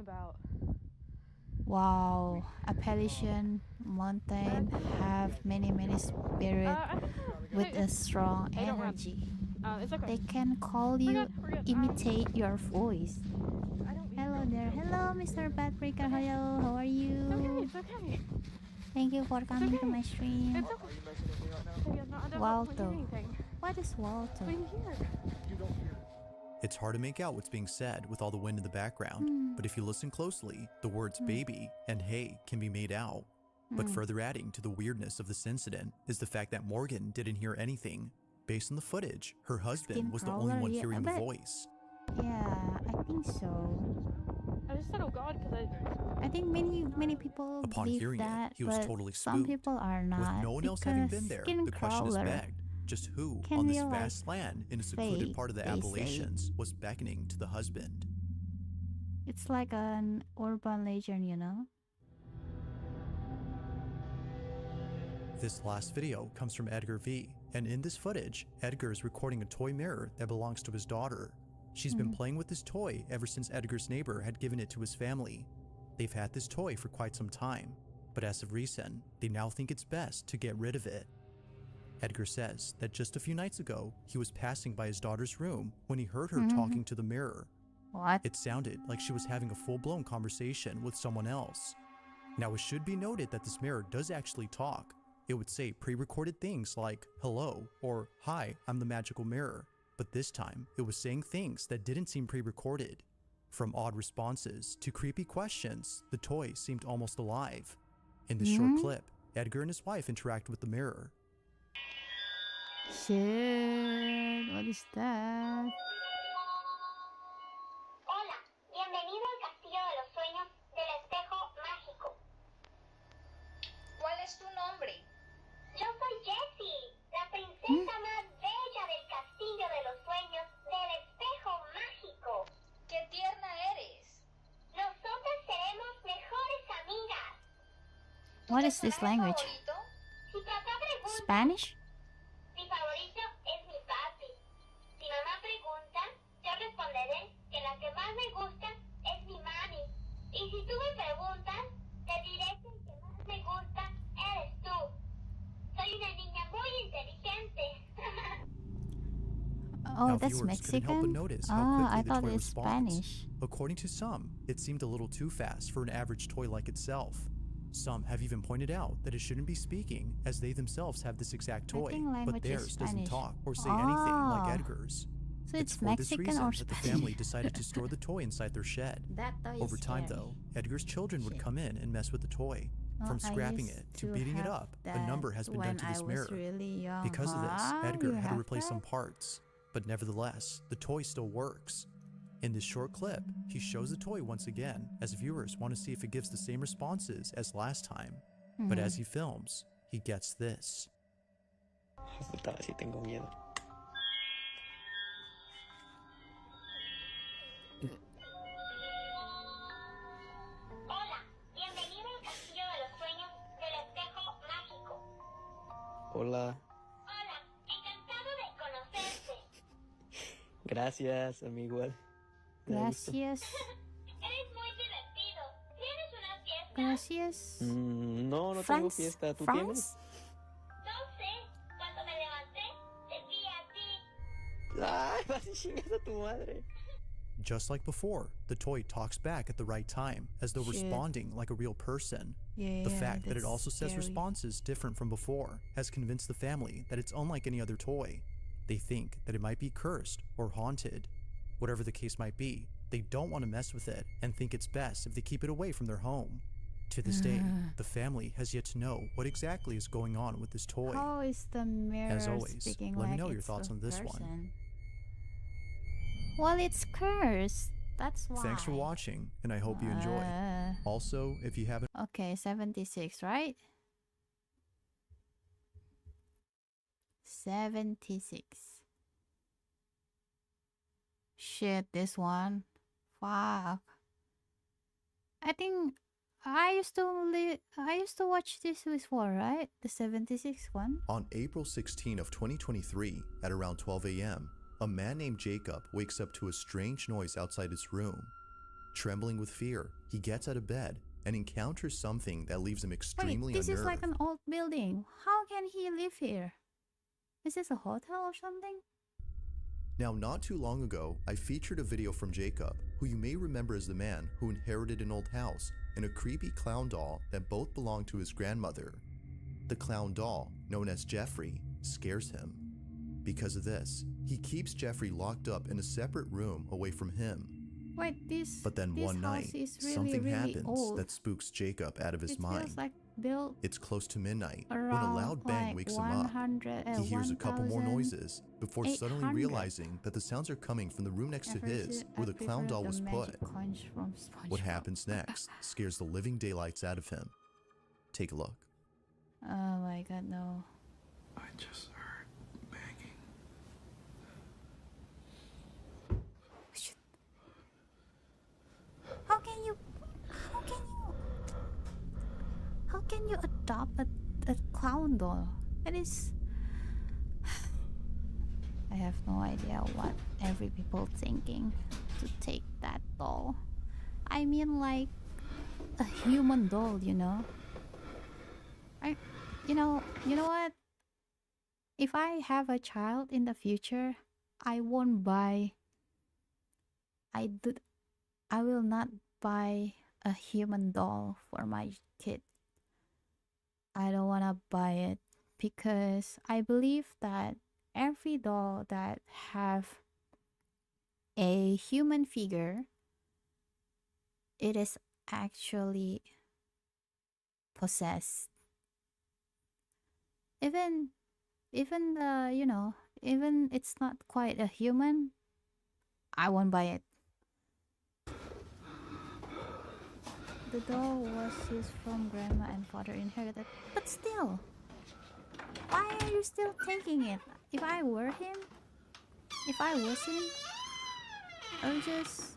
about? Wow, Appalachian mountain have many spirits I think with a strong Hey, don't run. energy. It's okay. They can call We're you, good, we're good. imitate your voice. Hello there. Hello, Mr. Paprika. Hello, how are you? It's okay. Thank you for coming to my stream. It's okay. I don't Walto. hear anything. What is Walto? What do you hear? It's hard to make out what's being said with all the wind in the background, but if you listen closely, the words baby and hey can be made out. But further adding to the weirdness of this incident is the fact that Morgan didn't hear anything. Based on the footage, her husband was the only Skin one crawler, hearing the yeah, but- voice. Yeah, I think so. I just said, oh God, because I think many people Upon believe hearing that, it, he was but totally some spooked. people are not. With no one else having been because there, skin the question is crawler begged. Just who can on this be, like, vast land in a secluded fake, part of the they say. Appalachians was beckoning to the husband? It's like an urban legend, you know? This last video comes from Edgar V, and in this footage, Edgar is recording a toy mirror that belongs to his daughter. She's been playing with this toy ever since Edgar's neighbor had given it to his family. They've had this toy for quite some time, but as of recent, they now think it's best to get rid of it. Edgar says that just a few nights ago, he was passing by his daughter's room when he heard her talking to the mirror. What? It sounded like she was having a full-blown conversation with someone else. Now, it should be noted that this mirror does actually talk. It would say pre-recorded things like, hello, or hi, I'm the magical mirror. But this time, it was saying things that didn't seem pre-recorded. From odd responses to creepy questions, the toy seemed almost alive. In this short clip, Edgar and his wife interact with the mirror. Shit, what is that? Hola, bienvenido al Castillo de los Sueños del Espejo Mágico. ¿Cuál es tu nombre? Yo soy Jessie, la princesa más bella del Castillo de los Sueños del Espejo Mágico. ¡Qué tierna eres! Nosotras seremos mejores amigas. What is this language? ¿Favorito? Si papá pregunta, Spanish? mi favorito es mi papi. Si mamá pregunta, yo responderé que la que más me gusta es mi mami. Y si tú me preguntas, te diré que el que más me gusta eres tú. Soy una niña muy inteligente. Oh, Now, that's viewers couldn't help but Mexican? notice how Ah, quickly I the thought toy it's responds. Spanish. According to some, it seemed a little too fast for an average toy like itself. Some have even pointed out that it shouldn't be speaking, as they themselves have this exact I toy, think but language is theirs doesn't Spanish. talk or say anything Ah. like Edgar's. So it's for this Mexican reason or that the Spanish? family decided to store the toy inside their shed. That toy Over is time, scary. though, Edgar's children would Shit. come in and mess with the toy. Oh, From I scrapping used it to beating it have up, a that number has been done when to this I was mirror. really young. Because of this, Huh? Edgar You had to have replace some that? parts. But nevertheless, the toy still works. In this short clip, he shows the toy once again, as viewers want to see if it gives the same responses as last time. But as he films, he gets this. Puta, sí tengo miedo. Hola, bienvenido al Castillo de los Sueños del Espejo Mágico. Hola, Hola, encantado de conocerte. gracias, amigo. Me da gusto. Gracias. Eres muy divertido. ¿Tienes una fiesta? Gracias. No, no tengo France? fiesta. ¿Tú France? tienes? No sé. Cuando me levanté, te vi a ti. ¡Ay, vas y chingas a tu madre! Just like before, the toy talks back at the right time, as though Shit. responding like a real person. Yeah, The fact that it that's also says scary. responses different from before has convinced the family that it's unlike any other toy. They think that it might be cursed or haunted. Whatever the case might be, they don't want to mess with it and think it's best if they keep it away from their home. To this day, the family has yet to know what exactly is going on with this toy. How is the mirror As always, speaking let me like know your it's thoughts a on this one. person? Well, it's cursed. That's why. Thanks for watching, and I hope you enjoy. Also, if you haven't Okay, 76, right? 76. Shit, this one. Fuck. I think I used to watch this before, right? The 76 one. On April 16 of 2023, at around 12 a.m., a man named Jacob wakes up to a strange noise outside his room. Trembling with fear, he gets out of bed and encounters something that leaves him extremely Wait, this unnerved. is like an old building. How can he live here? Is this a hotel or something? Now, not too long ago, I featured a video from Jacob, who you may remember as the man who inherited an old house and a creepy clown doll that both belonged to his grandmother. The clown doll, known as Jeffrey, scares him. Because of this, he keeps Jeffrey locked up in a separate room away from him. Wait, this. But then this one house night, is really, something really happens old. that spooks Jacob out of his It mind. feels like built It's close to midnight when around a loud bang like wakes him up. 100, He hears a couple more noises before suddenly 800. realizing that the sounds are coming from the room next to his, where the clown doll was put. What happens next scares the living daylights out of him. Take a look. Oh my god, no. I just heard banging. How can you adopt a clown doll? It is. I have no idea what every people thinking to take that doll. I mean, like a human doll, you know. You know what? If I have a child in the future, I won't buy. I will not buy a human doll for my kid. I don't want to buy it because I believe that every doll that have a human figure, it is actually possessed. Even even it's not quite a human, I won't buy it. The doll was his from grandma and father inherited, but still, why are you still taking it? If I were him, if I was him, I would just,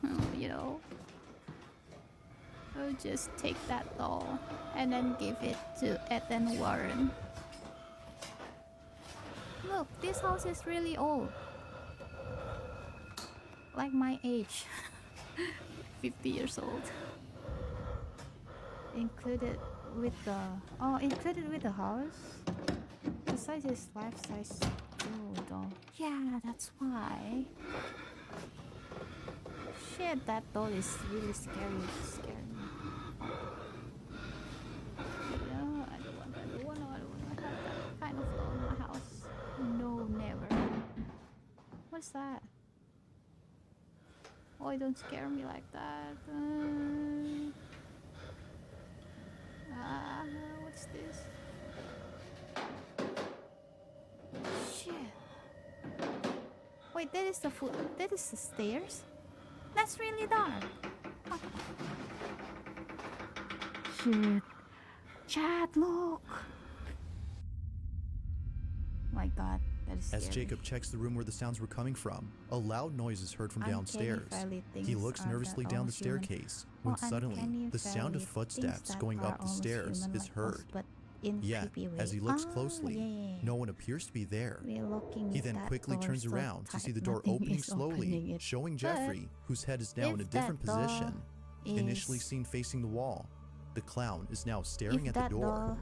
I would just take that doll and then give it to Ethan Warren. Look, this house is really old. Like my age. 50 years old. Included with the house. The size is life size. Oh, doll. Yeah, that's why. Shit, that doll is really scary. It's scaring me. No, I don't want to have that kind of doll in my house. No, never. What's that? Oh, don't scare me like that. What's this? Shit. Wait, that is the foot. That is the stairs? That's really dark. Oh. Shit. Chad, look. My god, that is scary. As Jacob checks the room where the sounds were coming from, a loud noise is heard from downstairs. He looks nervously down the staircase when suddenly the sound of footsteps going up the stairs is heard. Yet, as he looks closely, no one appears to be there. He then quickly turns around to see the door opening slowly, showing Jeffrey, whose head is now in a different position. Initially seen facing the wall, the clown is now staring at the door.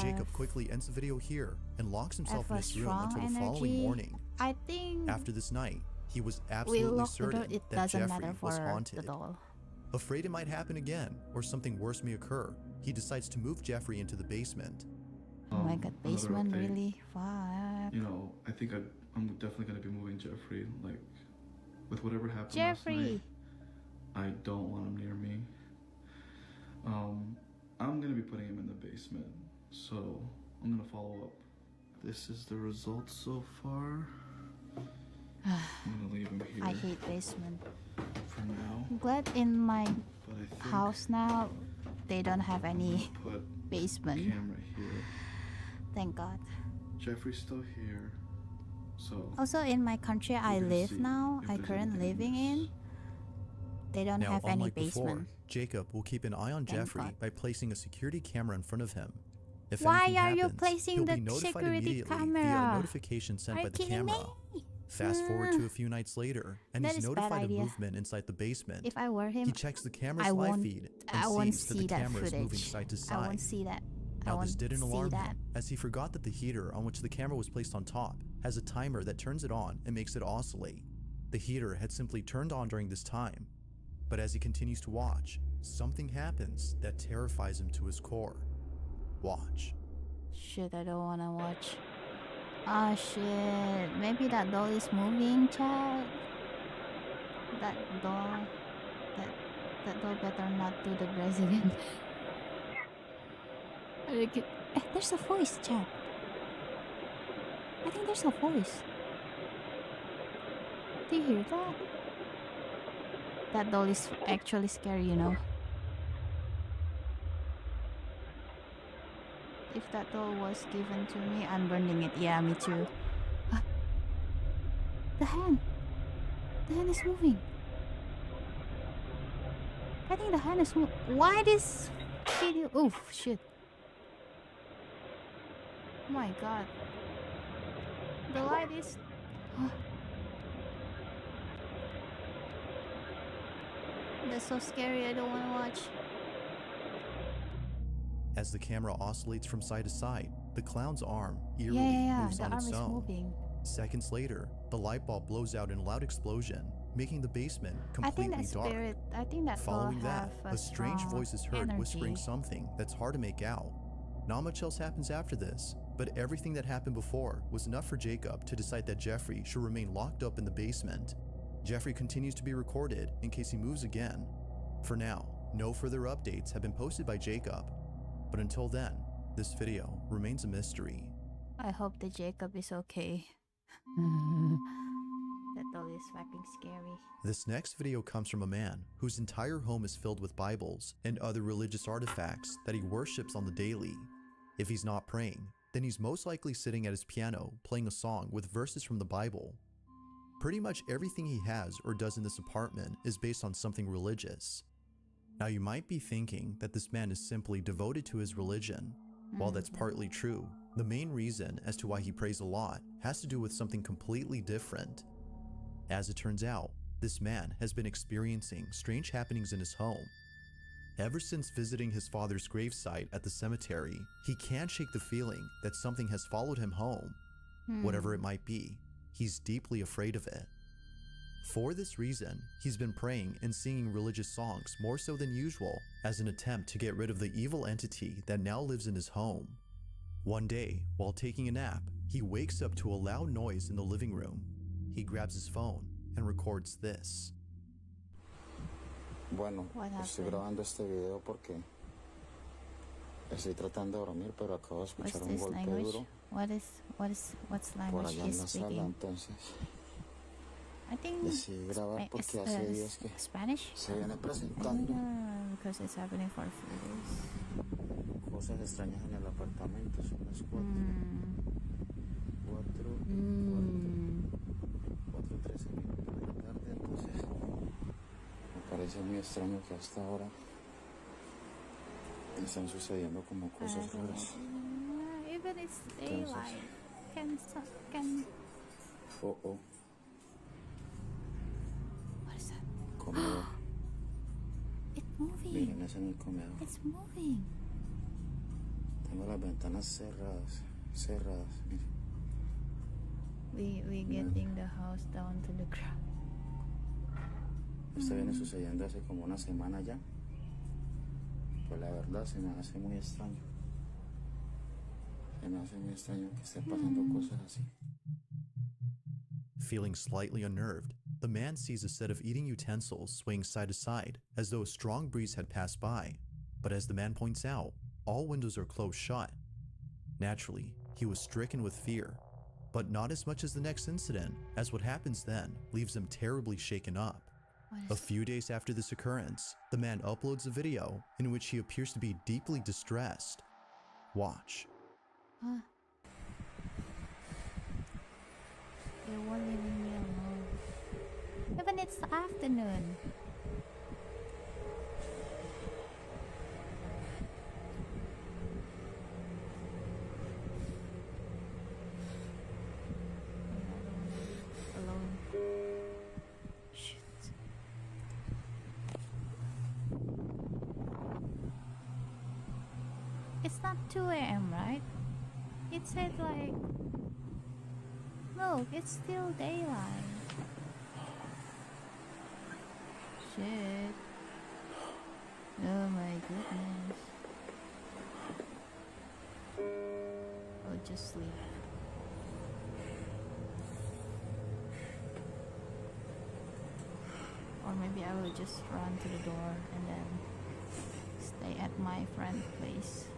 Jacob quickly ends the video here and locks himself in his room until the following morning. I think after this night, he was absolutely certain that Jeffrey was haunted. Afraid it might happen again or something worse may occur, he decides to move Jeffrey into the basement. Oh my god, basement, really? Fuck. You know, I think I'm definitely gonna be moving Jeffrey. Like, with whatever happened Jeffrey. last night, I don't want him near me. I'm gonna be putting him in the basement, so I'm gonna follow up. This is the result so far. I'm gonna leave him here. I hate basement. For now. I'm glad in my But I think house now they don't have any put basement. camera here. Thank God. Jeffrey's still here, so. Also in my country I can live see now, if I there's currently anything living in, they don't Now, have any unlike basement. before, Jacob will keep an eye on Thank Jeffrey God. by placing a security camera in front of him. If Why anything are you happens, placing he'll the be notified security immediately via camera? a notification sent Are by you the kidding camera. me? Fast forward to a few nights later, and That he's is bad notified of idea. movement inside the basement. If I were him, He checks the camera's I live won't- feed I and won't sees that see the that camera is moving footage. side to I side. won't see that. I Now this won't didn't see alarm that. him, as he forgot that the heater on which the camera was placed on top has a timer that turns it on and makes it oscillate. The heater had simply turned on during this time, but as he continues to watch, something happens that terrifies him to his core. Watch. Shit, I don't wanna watch. Oh shit, maybe that doll is moving, Chad. That doll better not do the president. There's a voice, Chad. I think there's a voice. Do you hear that? That doll is actually scary, you know. If that doll was given to me, I'm burning it. Yeah, me too. The hand. The hand is moving. I think the hand is moving. Why this video? Oh shit. Oh my god. The light is. That's so scary. I don't want to watch. As the camera oscillates from side to side, the clown's arm eerily Yeah. moves The on arm its is own. moving. Seconds later, the light bulb blows out in a loud explosion, making the basement I think completely that dark. spirit. I think that Following doll that, have a strange strong voice is heard energy. whispering something that's hard to make out. Not much else happens after this, but everything that happened before was enough for Jacob to decide that Jeffrey should remain locked up in the basement. Jeffrey continues to be recorded in case he moves again. For now, no further updates have been posted by Jacob, but until then, this video remains a mystery. I hope that Jacob is okay. That doll is fucking scary. This next video comes from a man whose entire home is filled with Bibles and other religious artifacts that he worships on the daily. If he's not praying, then he's most likely sitting at his piano playing a song with verses from the Bible. Pretty much everything he has or does in this apartment is based on something religious. Now you might be thinking that this man is simply devoted to his religion. While that's partly true, the main reason as to why he prays a lot has to do with something completely different. As it turns out, this man has been experiencing strange happenings in his home. Ever since visiting his father's gravesite at the cemetery, he can't shake the feeling that something has followed him home. Whatever it might be, he's deeply afraid of it. For this reason, he's been praying and singing religious songs more so than usual as an attempt to get rid of the evil entity that now lives in his home. One day, while taking a nap, he wakes up to a loud noise in the living room. He grabs his phone and records this. Bueno, estoy grabando este video porque estoy tratando de dormir, pero acabo de What's escuchar un this golpe language? duro What's por language allá en he's la sala, speaking? entonces I think decidí grabar porque hace días que Spanish. se viene presentando Because it's happening for a few days. cosas extrañas en el apartamento. Son las 4:13 minutos de la tarde, entonces me parece muy extraño que hasta ahora están sucediendo como cosas raras. Even it's daylight. Can Oh, oh. What is that? Comedor. It's moving. Miren, es en el comedor. It's moving. Tengo las ventanas cerradas, miren. We getting the house down to the ground. Esto viene sucediendo hace como una semana ya. Pues la verdad se me hace muy extraño. Se me hace muy extraño que estén pasando cosas así. Feeling slightly unnerved, the man sees a set of eating utensils swaying side to side as though a strong breeze had passed by. But as the man points out, all windows are closed shut. Naturally, he was stricken with fear, but not as much as the next incident, as what happens then leaves him terribly shaken up. A few days after this occurrence, the man uploads a video in which he appears to be deeply distressed. Watch. Huh? They won't leave me alone. Even it's afternoon. not 2 a.m., right? It said like... Look, it's still daylight. Shit. Oh my goodness. I'll just sleep. Or maybe I will just run to the door and then stay at my friend's place.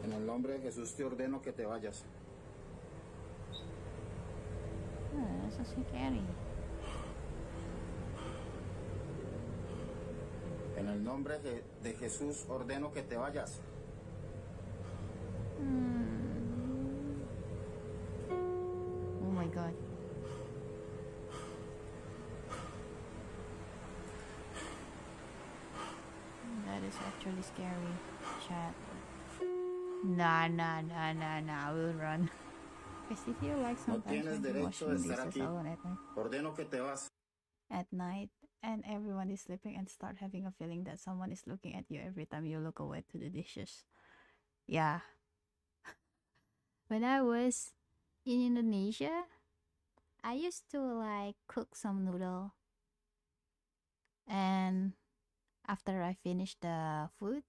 En el nombre de Jesús te ordeno que te vayas. Oh, that's so scary. En el nombre de Jesús ordeno que te vayas. Oh my god. That is actually scary, chat. Nah, I will run. Because if you like No sometimes tienes when you watch derecho de movies estar aquí. alone at night, Ordeno que te vas. and everyone is sleeping and start having a feeling that someone is looking at you every time you look away to the dishes. Yeah. When I was in Indonesia, I used to like cook some noodle. And after I finish the food,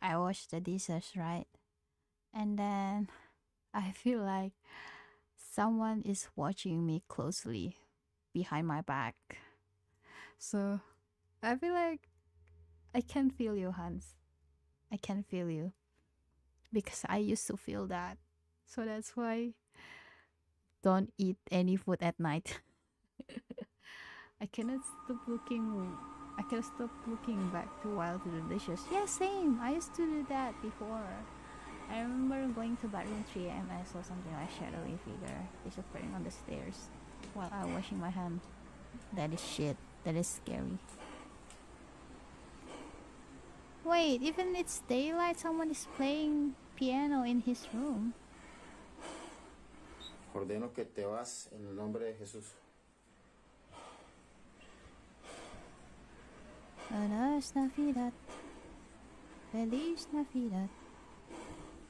I wash the dishes, right? And then I feel like someone is watching me closely behind my back. So I feel like I can feel you, Hans. I can feel you. Because I used to feel that. So that's why don't eat any food at night. I cannot stop looking back to while to the dishes. Yeah, same. I used to do that before. I remember going to bathroom 3 a.m. and I saw something like shadowy figure disappearing on the stairs while I was washing my hand. That is shit. That is scary. Wait, even it's daylight, someone is playing piano in his room. Ordeno que te vas en el nombre de Jesús. Feliz Navidad. Feliz Navidad.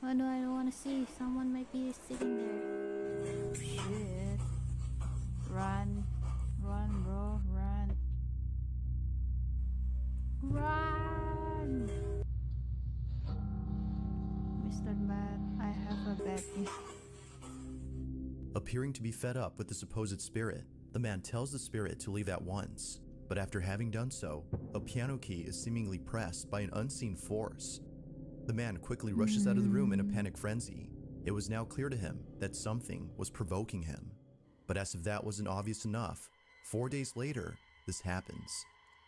Oh no, I don't want to see. Someone might be sitting there. Shit. Run. Run, bro. Run. Run! Mr. Bad, I have a bad news. Appearing to be fed up with the supposed spirit, the man tells the spirit to leave at once. But after having done so, a piano key is seemingly pressed by an unseen force. The man quickly rushes out of the room in a panic frenzy. It was now clear to him that something was provoking him. But as if that wasn't obvious enough, 4 days later, this happens.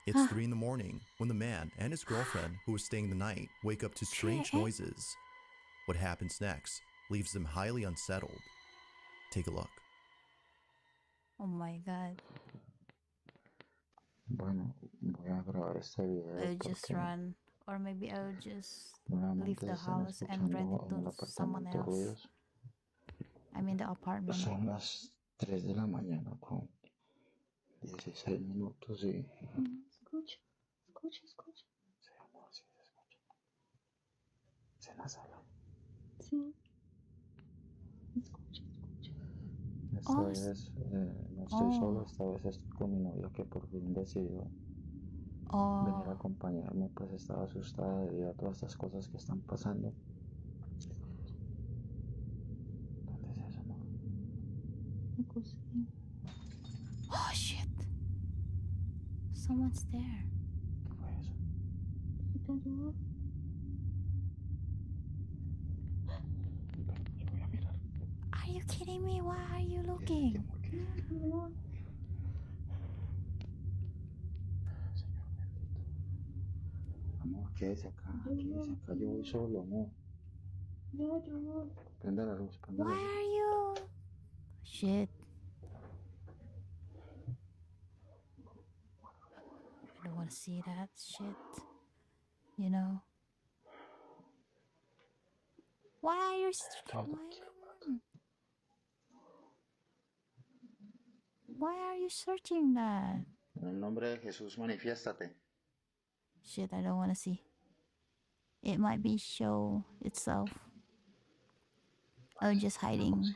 It's 3 in the morning when the man and his girlfriend, who was staying the night, wake up to strange noises. What happens next leaves them highly unsettled. Take a look. Oh my god. Bueno, voy a grabar este video I'll just porque run. Or maybe I'll just leave nuevamente the están house and rent escuchando it en el to someone apartamento else. ruidos. I mean the apartment. Son las 3 de la mañana con 16 minutos y... Escucha. Sí, amor, sí se escucha. ¿Sí en la sala? Sí. Escucha. Esta vez no estoy solo, esta vez estoy con mi novia que por fin decidió venir a acompañarme, pues estaba asustada debido a todas estas cosas que están pasando. ¿Dónde es eso, amor? Oh shit. Someone's there. ¿Qué fue eso? Yo voy a mirar. Are you kidding me? Why are you looking? Señor bendito. Amor, quédese acá, yo voy solo, amor. Prenda la luz, prenda la Why luz. are you? Shit. I don't want to see that shit. You know. Why are you? Why are you searching that? En el nombre de Jesús, manifiéstate. Shit, I don't want to see. it might be show itself. I'm just hiding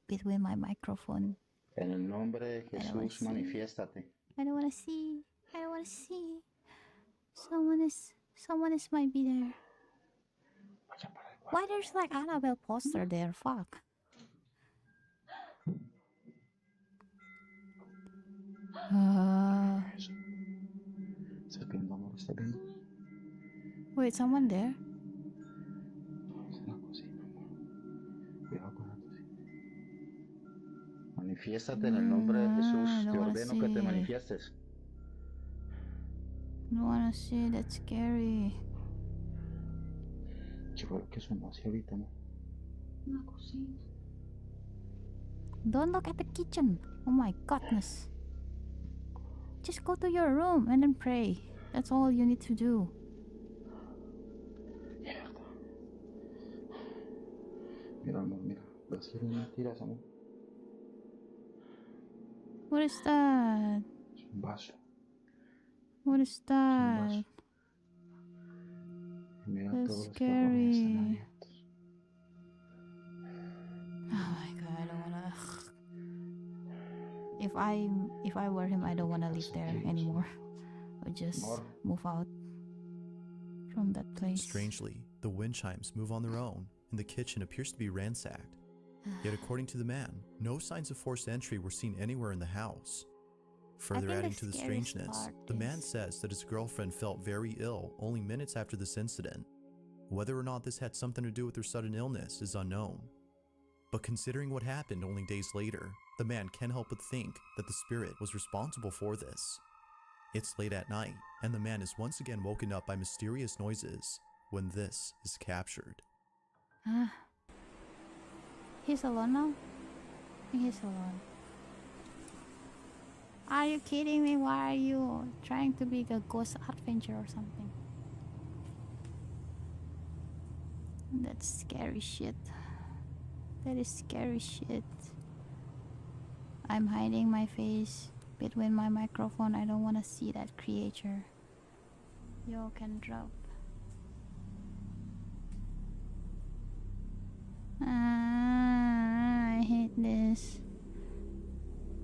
between my microphone. En el nombre de I don't wanna Jesús, see. manifiéstate. I don't wanna see. I don't wanna see. Someone is might be there. Why there's like Annabelle poster there? Fuck. ¿Estás viendo, amor? ¿Estás viendo? Wait, someone there? Es en la cocina, amor. Cuidado con la cocina. Manifiéstate en el nombre de Jesús. I Te don't wanna ordeno que te see. manifiestes. Don't wanna see. That's scary. ¿Qué fue lo que sonó hacia ahorita, amor? La cocina. Don't look at the kitchen. Oh my goodness. Just go to your room and then pray. That's all you need to do. Mierda. Mira, amor, mira. Vas a hacer mentiras, amor. What is that? Es un vaso. What is that? Mira That's todos los que rodean están scary. abiertos. Oh my god, I don't wanna. If I were him, I don't wanna live there anymore. I would just Amor. move out from that place. Strangely, the wind chimes move on their own, and the kitchen appears to be ransacked. Yet according to the man, no signs of forced entry were seen anywhere in the house. Further think adding the to the scariest strangeness, part the man is- says that his girlfriend felt very ill only minutes after this incident. Whether or not this had something to do with her sudden illness is unknown. But considering what happened only days later, the man can't help but think that the spirit was responsible for this. It's late at night, and the man is once again woken up by mysterious noises when this is captured. Ah. He's alone now? I think he's alone. Are you kidding me? Why are you trying to be a ghost adventure or something? That's scary shit. That is scary shit. I'm hiding my face between my microphone. I don't want to see that creature. Yo, can drop. I hate this.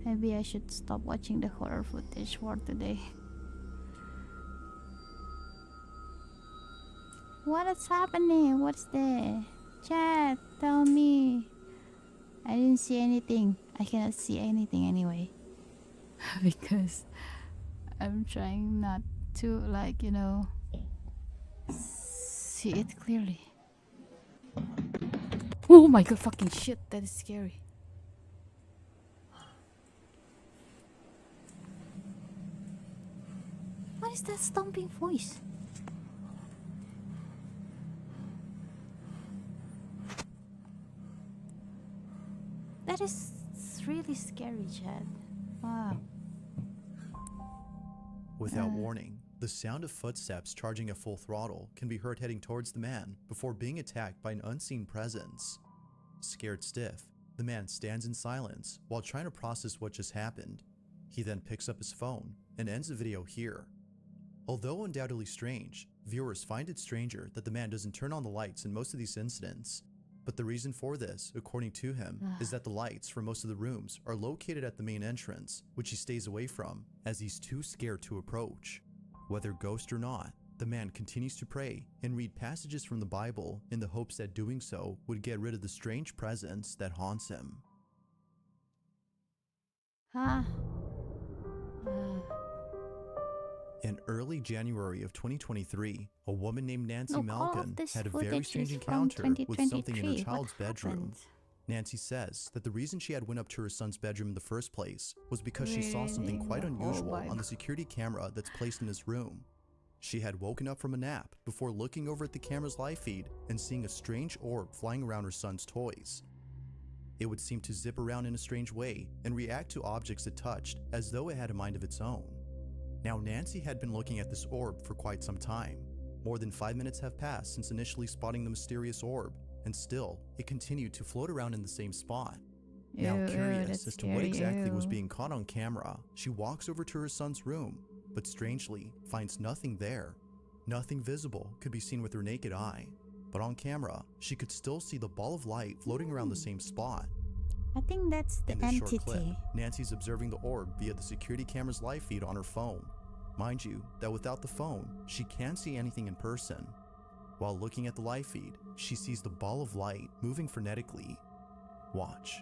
Maybe I should stop watching the horror footage for today. What is happening? What's there? Chat, tell me. I didn't see anything. I cannot see anything anyway. Because I'm trying not to, like, you know, see it clearly. Oh my god, fucking shit, that is scary. What is that stomping voice? That is really scary, Chad. Wow. Without warning, the sound of footsteps charging at full throttle can be heard heading towards the man before being attacked by an unseen presence. Scared stiff, the man stands in silence while trying to process what just happened. He then picks up his phone and ends the video here. Although undoubtedly strange, viewers find it stranger that the man doesn't turn on the lights in most of these incidents. But the reason for this, according to him, is that the lights for most of the rooms are located at the main entrance, which he stays away from as he's too scared to approach. Whether ghost or not, the man continues to pray and read passages from the Bible in the hopes that doing so would get rid of the strange presence that haunts him. In early January of 2023, a woman named Nancy Look, all of Malkin this had a very footage strange is from encounter with something in her 2023. child's What bedroom. happened? Nancy says that the reason she had went up to her son's bedroom in the first place was because she saw something quite Really? Oh unusual my on the security camera that's placed in his room. She had woken up from a nap before looking over at the camera's live feed and seeing a strange orb flying around her son's toys. It would seem to zip around in a strange way and react to objects it touched as though it had a mind of its own. Now, Nancy had been looking at this orb for quite some time. More than 5 minutes have passed since initially spotting the mysterious orb, and still, it continued to float around in the same spot. Now, Ew, curious that's as to what scary, exactly was ew. being caught on camera, she walks over to her son's room, but strangely finds nothing there. Nothing visible could be seen with her naked eye, but on camera, she could still see the ball of light floating around the same spot. I think that's the In this entity. short clip, Nancy's observing the orb via the security camera's live feed on her phone. Mind you, that without the phone, she can't see anything in person. While looking at the live feed, she sees the ball of light moving frenetically. Watch.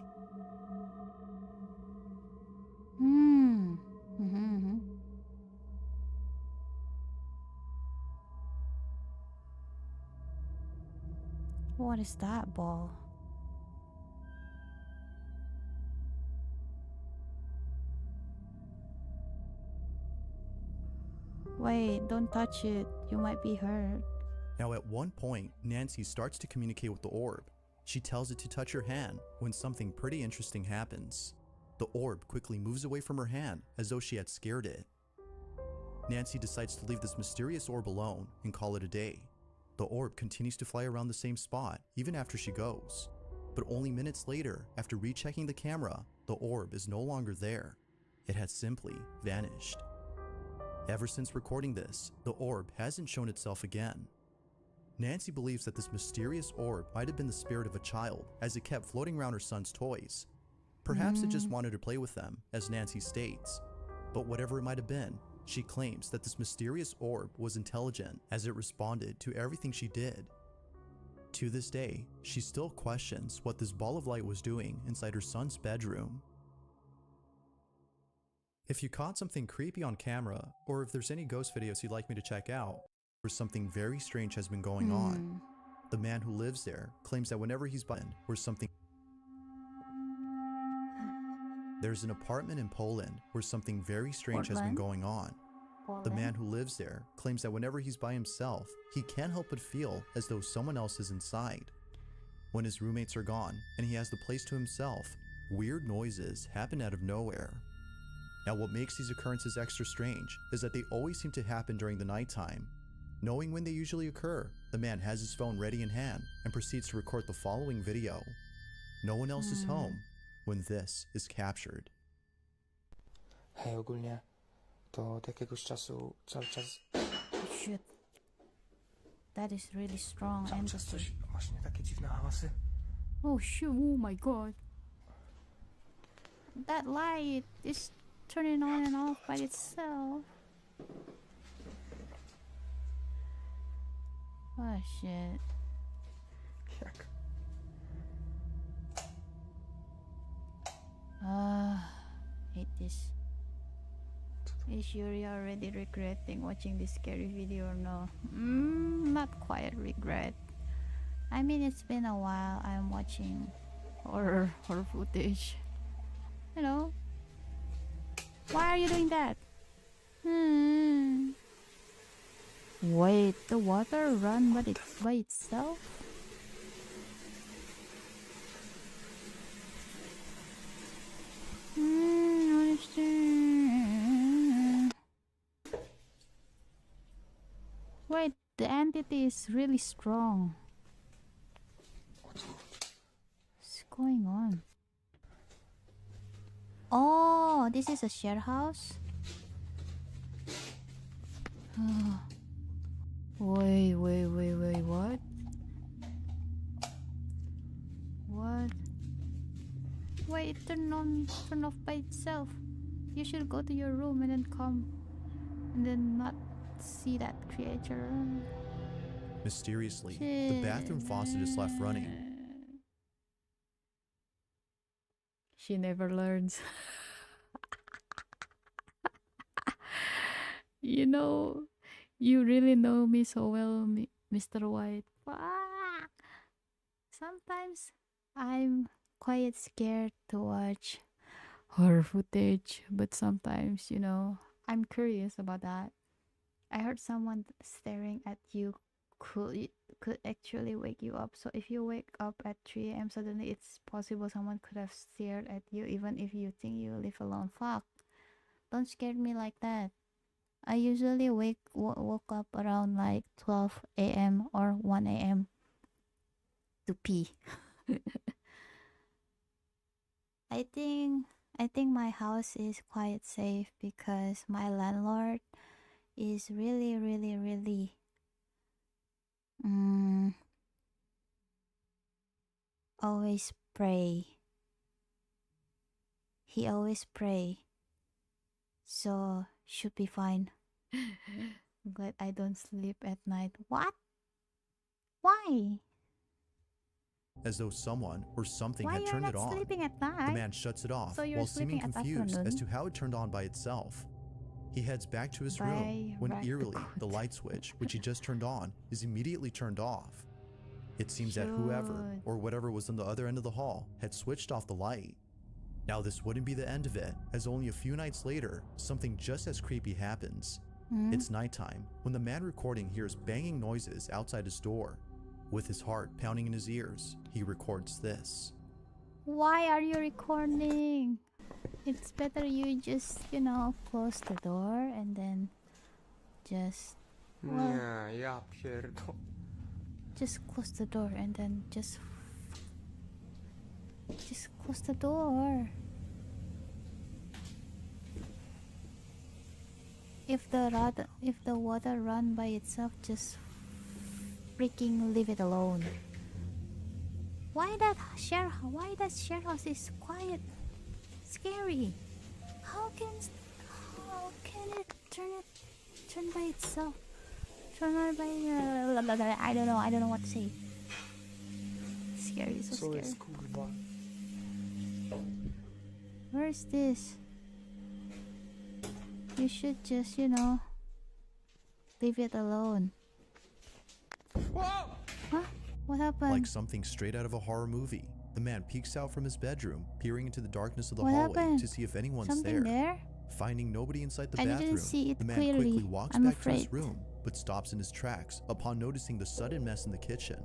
What is that ball? Wait, don't touch it. You might be hurt. Now at one point, Nancy starts to communicate with the orb. She tells it to touch her hand when something pretty interesting happens. The orb quickly moves away from her hand as though she had scared it. Nancy decides to leave this mysterious orb alone and call it a day. The orb continues to fly around the same spot even after she goes. But only minutes later, after rechecking the camera, the orb is no longer there. It had simply vanished. Ever since recording this, the orb hasn't shown itself again. Nancy believes that this mysterious orb might have been the spirit of a child as it kept floating around her son's toys. Perhaps it just wanted to play with them, as Nancy states. But whatever it might have been, she claims that this mysterious orb was intelligent as it responded to everything she did. To this day, she still questions what this ball of light was doing inside her son's bedroom. If you caught something creepy on camera, or if there's any ghost videos you'd like me to check out, or something very strange has been going on, the man who lives there claims that whenever he's by where something There's an apartment in Poland where something very strange has been going on. The man who lives there claims that whenever he's by himself, he can't help but feel as though someone else is inside. When his roommates are gone and he has the place to himself, weird noises happen out of nowhere. Now what makes these occurrences extra strange is that they always seem to happen during the nighttime. Knowing when they usually occur, the man has his phone ready in hand and proceeds to record the following video. No one else is home when this is captured. Hej, ogólnie to od jakiegoś czasu cały czas... Shit. That is really strong. Cały czas coś, właśnie takie dziwne hałasy. Oh shoot, oh my god. That light is turning on and off by itself. Oh shit. Jak? Hate this. Is Yuri already regretting watching this scary video or no? Not quite regret. I mean, it's been a while I'm watching horror footage. You know? Why are you doing that? Wait, the water run by itself? Understand. Wait, the entity is really strong. What's going on? Oh, this is a share house? Wait, what? What? Wait, turn off by itself. You should go to your room and then come and then not see that creature. Mysteriously, the bathroom faucet is left running. She never learns. You know, you really know me so well, Mr. White. Sometimes I'm quite scared to watch horror footage, but sometimes, you know, I'm curious about that. I heard someone staring at you could actually wake you up. So if you wake up at 3 a.m. suddenly, it's possible someone could have stared at you even if you think you live alone. Fuck, don't scare me like that. I usually woke up around like 12 a.m. or 1 a.m. to pee. I think my house is quite safe because my landlord is really Mm, always pray. He always pray. So should be fine. Glad I don't sleep at night. What? Why? As though someone or something Why had you're turned not it on. sleeping at The night? man shuts it off So you're while seeming sleeping at confused as to afternoon? how it turned on by itself. He heads back to his By room when right eerily the light switch, which he just turned on, is immediately turned off. It seems that whoever Shoot. or whatever was on the other end of the hall had switched off the light. Now this wouldn't be the end of it, as only a few nights later, something just as creepy happens. Hmm? It's nighttime when the man recording hears banging noises outside his door. With his heart pounding in his ears, he records this. Why are you recording? It's better you just, close the door and then just, well, Nie, ja pierdol... just close the door and then just close the door. If the water run by itself, just freaking leave it alone. Why that share house is quiet, scary? How can it turn by itself? Turn on by I don't know what to say. Scary, so scary. kurwa. Where's this? You should just, leave it alone. Huh? What happened? Like something straight out of a horror movie, the man peeks out from his bedroom, peering into the darkness of the What hallway happened? to see if anyone's Something there? Finding nobody inside the I bathroom, didn't see it the man clearly. quickly walks I'm back to his afraid. room, but stops in his tracks upon noticing the sudden mess in the kitchen.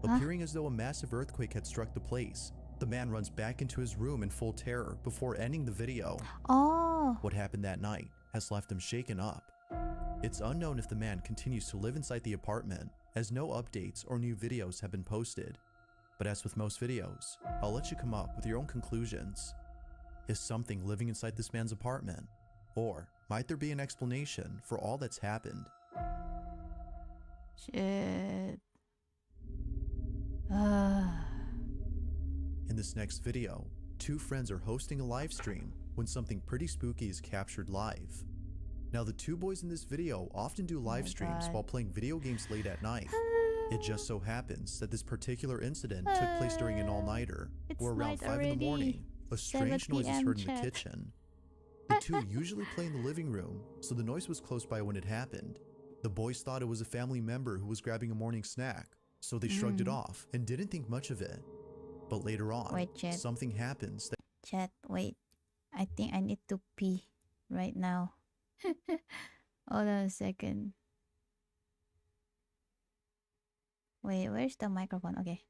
Huh? Appearing as though a massive earthquake had struck the place, the man runs back into his room in full terror before ending the video. Oh. What happened that night has left him shaken up. It's unknown if the man continues to live inside the apartment, as no updates or new videos have been posted. But as with most videos, I'll let you come up with your own conclusions. Is something living inside this man's apartment? Or might there be an explanation for all that's happened? Shit. In this next video, two friends are hosting a live stream when something pretty spooky is captured live. Now the two boys in this video often do live streams God. while playing video games late at night. It just so happens that this particular incident took place during an all-nighter, It's where around night 5 in the already. morning, a 7 strange noise is PM heard in the chat. kitchen. The two usually play in the living room, so the noise was close by when it happened. The boys thought it was a family member who was grabbing a morning snack, so they shrugged it off and didn't think much of it. But later on, Wait, chat. something happens that Chat, wait. I think I need to pee right now. Hold on a second. Wait, where's the microphone? Okay.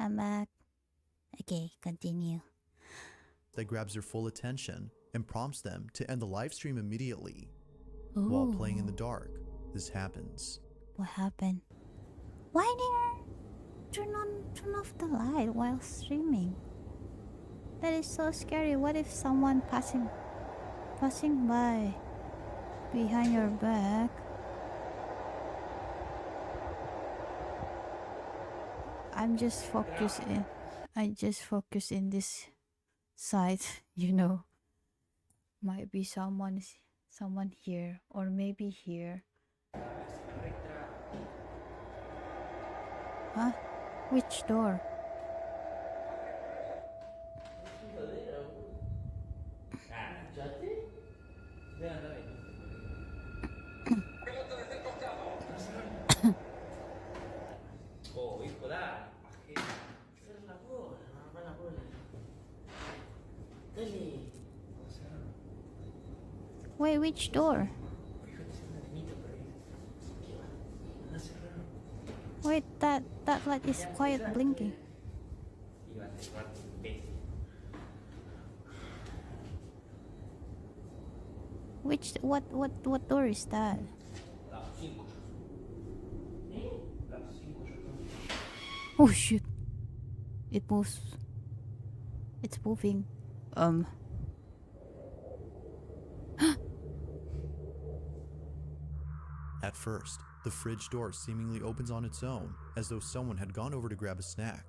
I'm back. Okay, continue. that grabs their full attention and prompts them to end the live stream immediately. Ooh. While playing in the dark, this happens. What happened? Why didn't turn off the light while streaming? That is so scary. What if someone passing by behind your back? I just focus in this side, you know. Might be someone here, or maybe here. Huh? Which door? Wait, which door? Wait, that light is quite blinking. What door is that? Oh shit! It moves. It's moving. At first, the fridge door seemingly opens on its own, as though someone had gone over to grab a snack.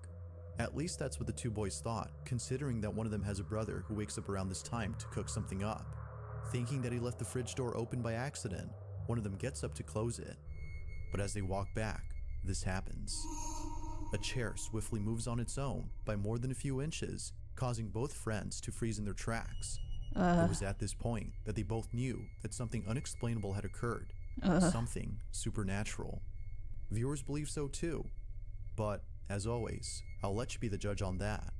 At least that's what the two boys thought, considering that one of them has a brother who wakes up around this time to cook something up. Thinking that he left the fridge door open by accident, one of them gets up to close it. But as they walk back, this happens. A chair swiftly moves on its own by more than a few inches, causing both friends to freeze in their tracks. It was at this point that they both knew that something unexplainable had occurred. Something supernatural. Viewers believe so too, but as always, I'll let you be the judge on that.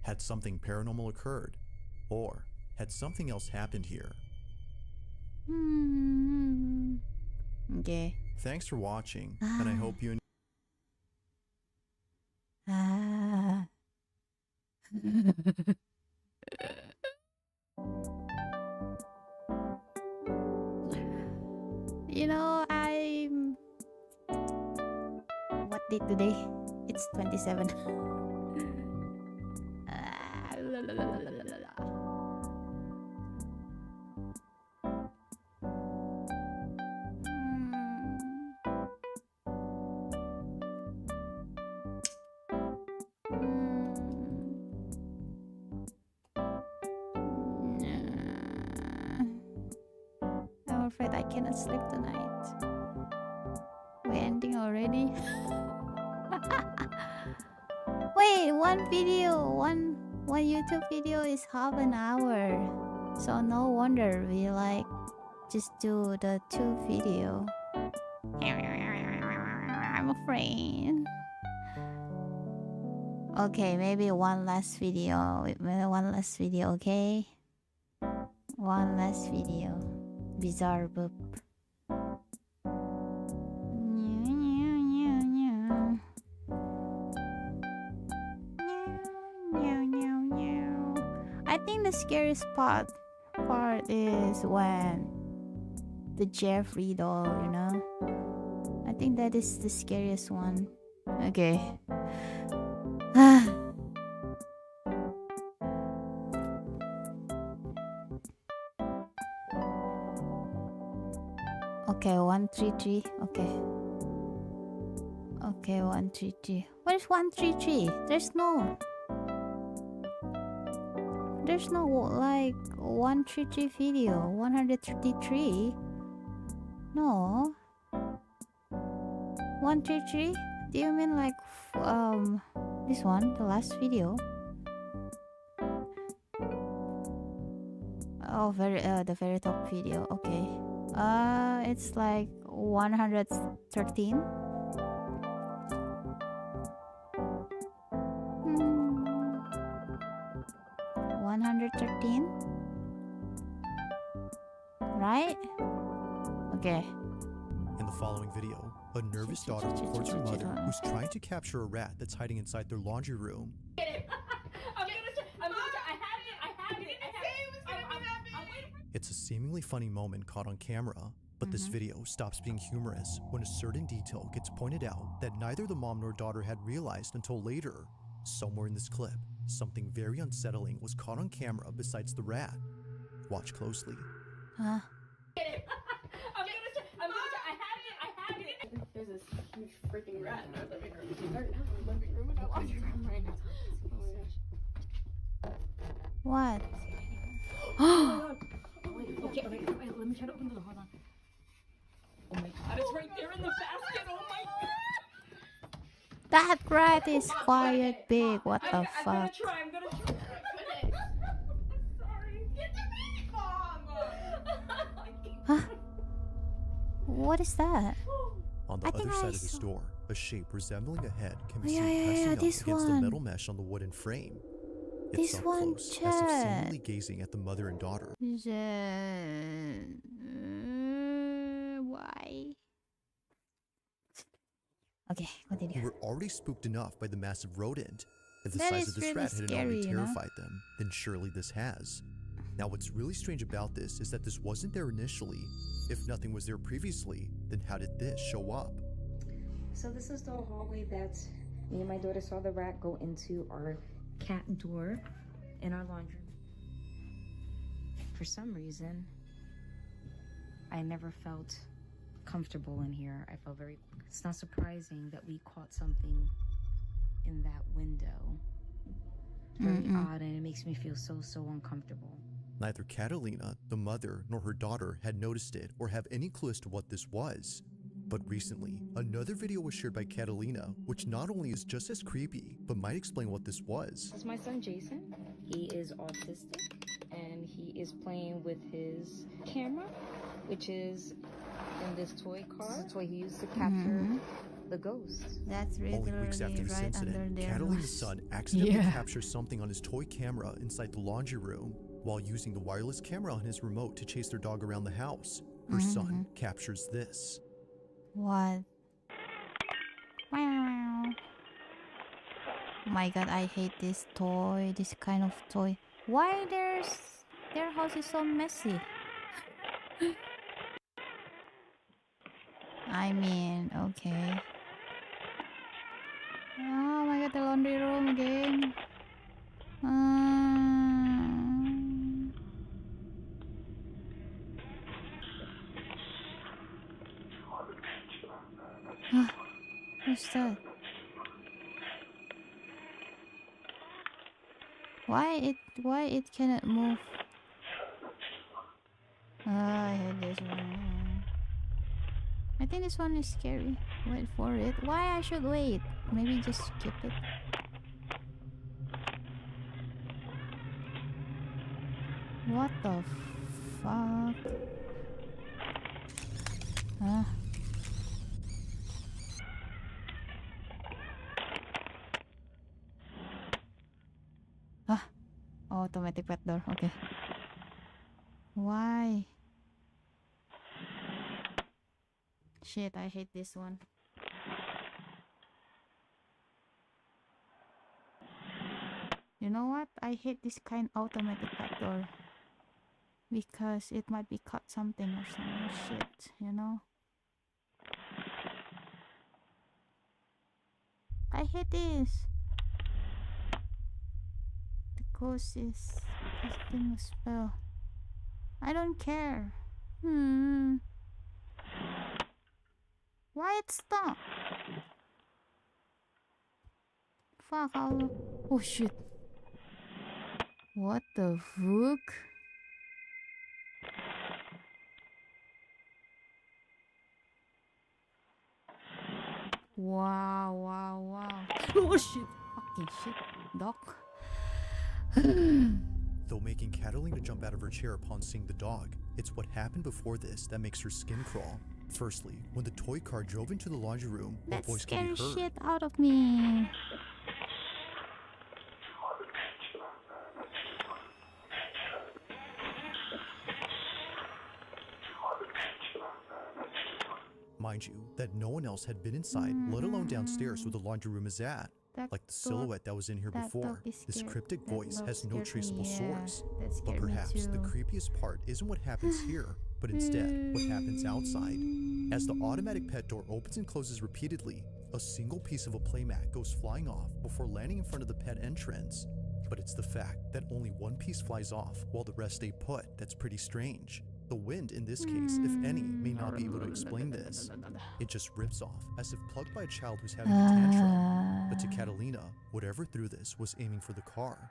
Had something paranormal occurred, or had something else happened here? Okay. Thanks for watching, and I hope you You know, what date today? It's 27. I'm afraid I cannot sleep tonight. We're ending already. Wait, one YouTube video is half an hour. So no wonder we just do the 2 video. I'm afraid. Okay, maybe one last video, okay? One last video. Bizarre boop. I think the scariest part is when the Jeffrey doll, you know? I think that is the scariest one. Okay. Okay, 133. Okay. Okay, 133. What is 133? There's no 133 video. 133? No. 133? Do you mean this one, the last video? Oh, the very top video. Okay. It's 113. 113, right? Okay. In the following video, A nervous daughter records her mother, who's trying to capture a rat that's hiding inside their laundry room. I'm gonna try. I have it. I'm waiting for It's a seemingly funny moment caught on camera, but this video stops being humorous when a certain detail gets pointed out that neither the mom nor daughter had realized until later. Somewhere in this clip, something very unsettling was caught on camera besides the rat. Watch closely. Huh? I'm gonna try. I have it. There's this huge freaking rat in our living room. Or not our living room, in our laundry room right now. Oh my gosh. What? Oh wait, okay, wait, let me try to open the door. Hold on. Oh my god, it's right there in the basket. Oh my god. That rat is quite big. What the I'm fuck? gonna try. I'm sorry. Get the baby bomb. Huh? What is that? On the I think other I side of the saw- store, a shape resembling a head can be Yeah, seen yeah, pressing yeah, up this against the one. metal mesh on the wooden frame. It's This up one, close, as if Chad. seemingly gazing at the mother and daughter. Why? Okay, We continue. were already spooked enough by the massive rodent. If the That size is of this really rat hadn't scary, already you know? terrified them, then surely this has. Now what's really strange about this is that this wasn't there initially. If nothing was there previously, then how did this show up? So this is the hallway that me and my daughter saw the rat go into our cat door in our laundry room. For some reason, I never felt comfortable in here. I felt very... It's not surprising that we caught something in that window. Very odd, and it makes me feel so uncomfortable. Neither Catalina, the mother, nor her daughter had noticed it or have any clue as to what this was. But recently, another video was shared by Catalina, which not only is just as creepy, but might explain what this was. This is my son Jason. He is autistic, and he is playing with his camera, which is in this toy car. It's what he used to capture the ghost. That's Only weeks after this incident, Catalina's son accidentally captures something on his toy camera inside the laundry room while using the wireless camera on his remote to chase their dog around the house. Her son captures this. What? Wow. My god, I hate this toy, this kind of toy. Why their house is so messy? I mean, okay. Oh my god, the laundry room again. What's that? Why it cannot move? I hate this one. I think this one is scary. Wait for it. Why I should wait? Maybe just skip it. What the fuck? Huh? Automatic pet door. Okay. Why? Shit, I hate this one. You know what? I hate this kind automatic pet door. Because it might be cut something or some shit, you know? I hate this. The ghost is casting a spell. I don't care. Why it stopped? Fuck, oh shit. What the fuck? Wow. Oh shit. Fucking shit, doc. Though making Catalina jump out of her chair upon seeing the dog, it's what happened before this that makes her skin crawl. Firstly, when the toy car drove into the laundry room, a That voice can scared be heard. shit out of me. Mind you, that no one else had been inside, let alone downstairs where the laundry room is at. Like the silhouette that was in here before, this cryptic voice has no traceable source. But perhaps the creepiest part isn't what happens here, but instead what happens outside. As the automatic pet door opens and closes repeatedly, a single piece of a playmat goes flying off before landing in front of the pet entrance. But it's the fact that only one piece flies off while the rest stay put that's pretty strange. The wind in this case, if any, may not be able to explain this. It just rips off, as if plugged by a child who's having a tantrum. But to Catalina, whatever threw this was aiming for the car.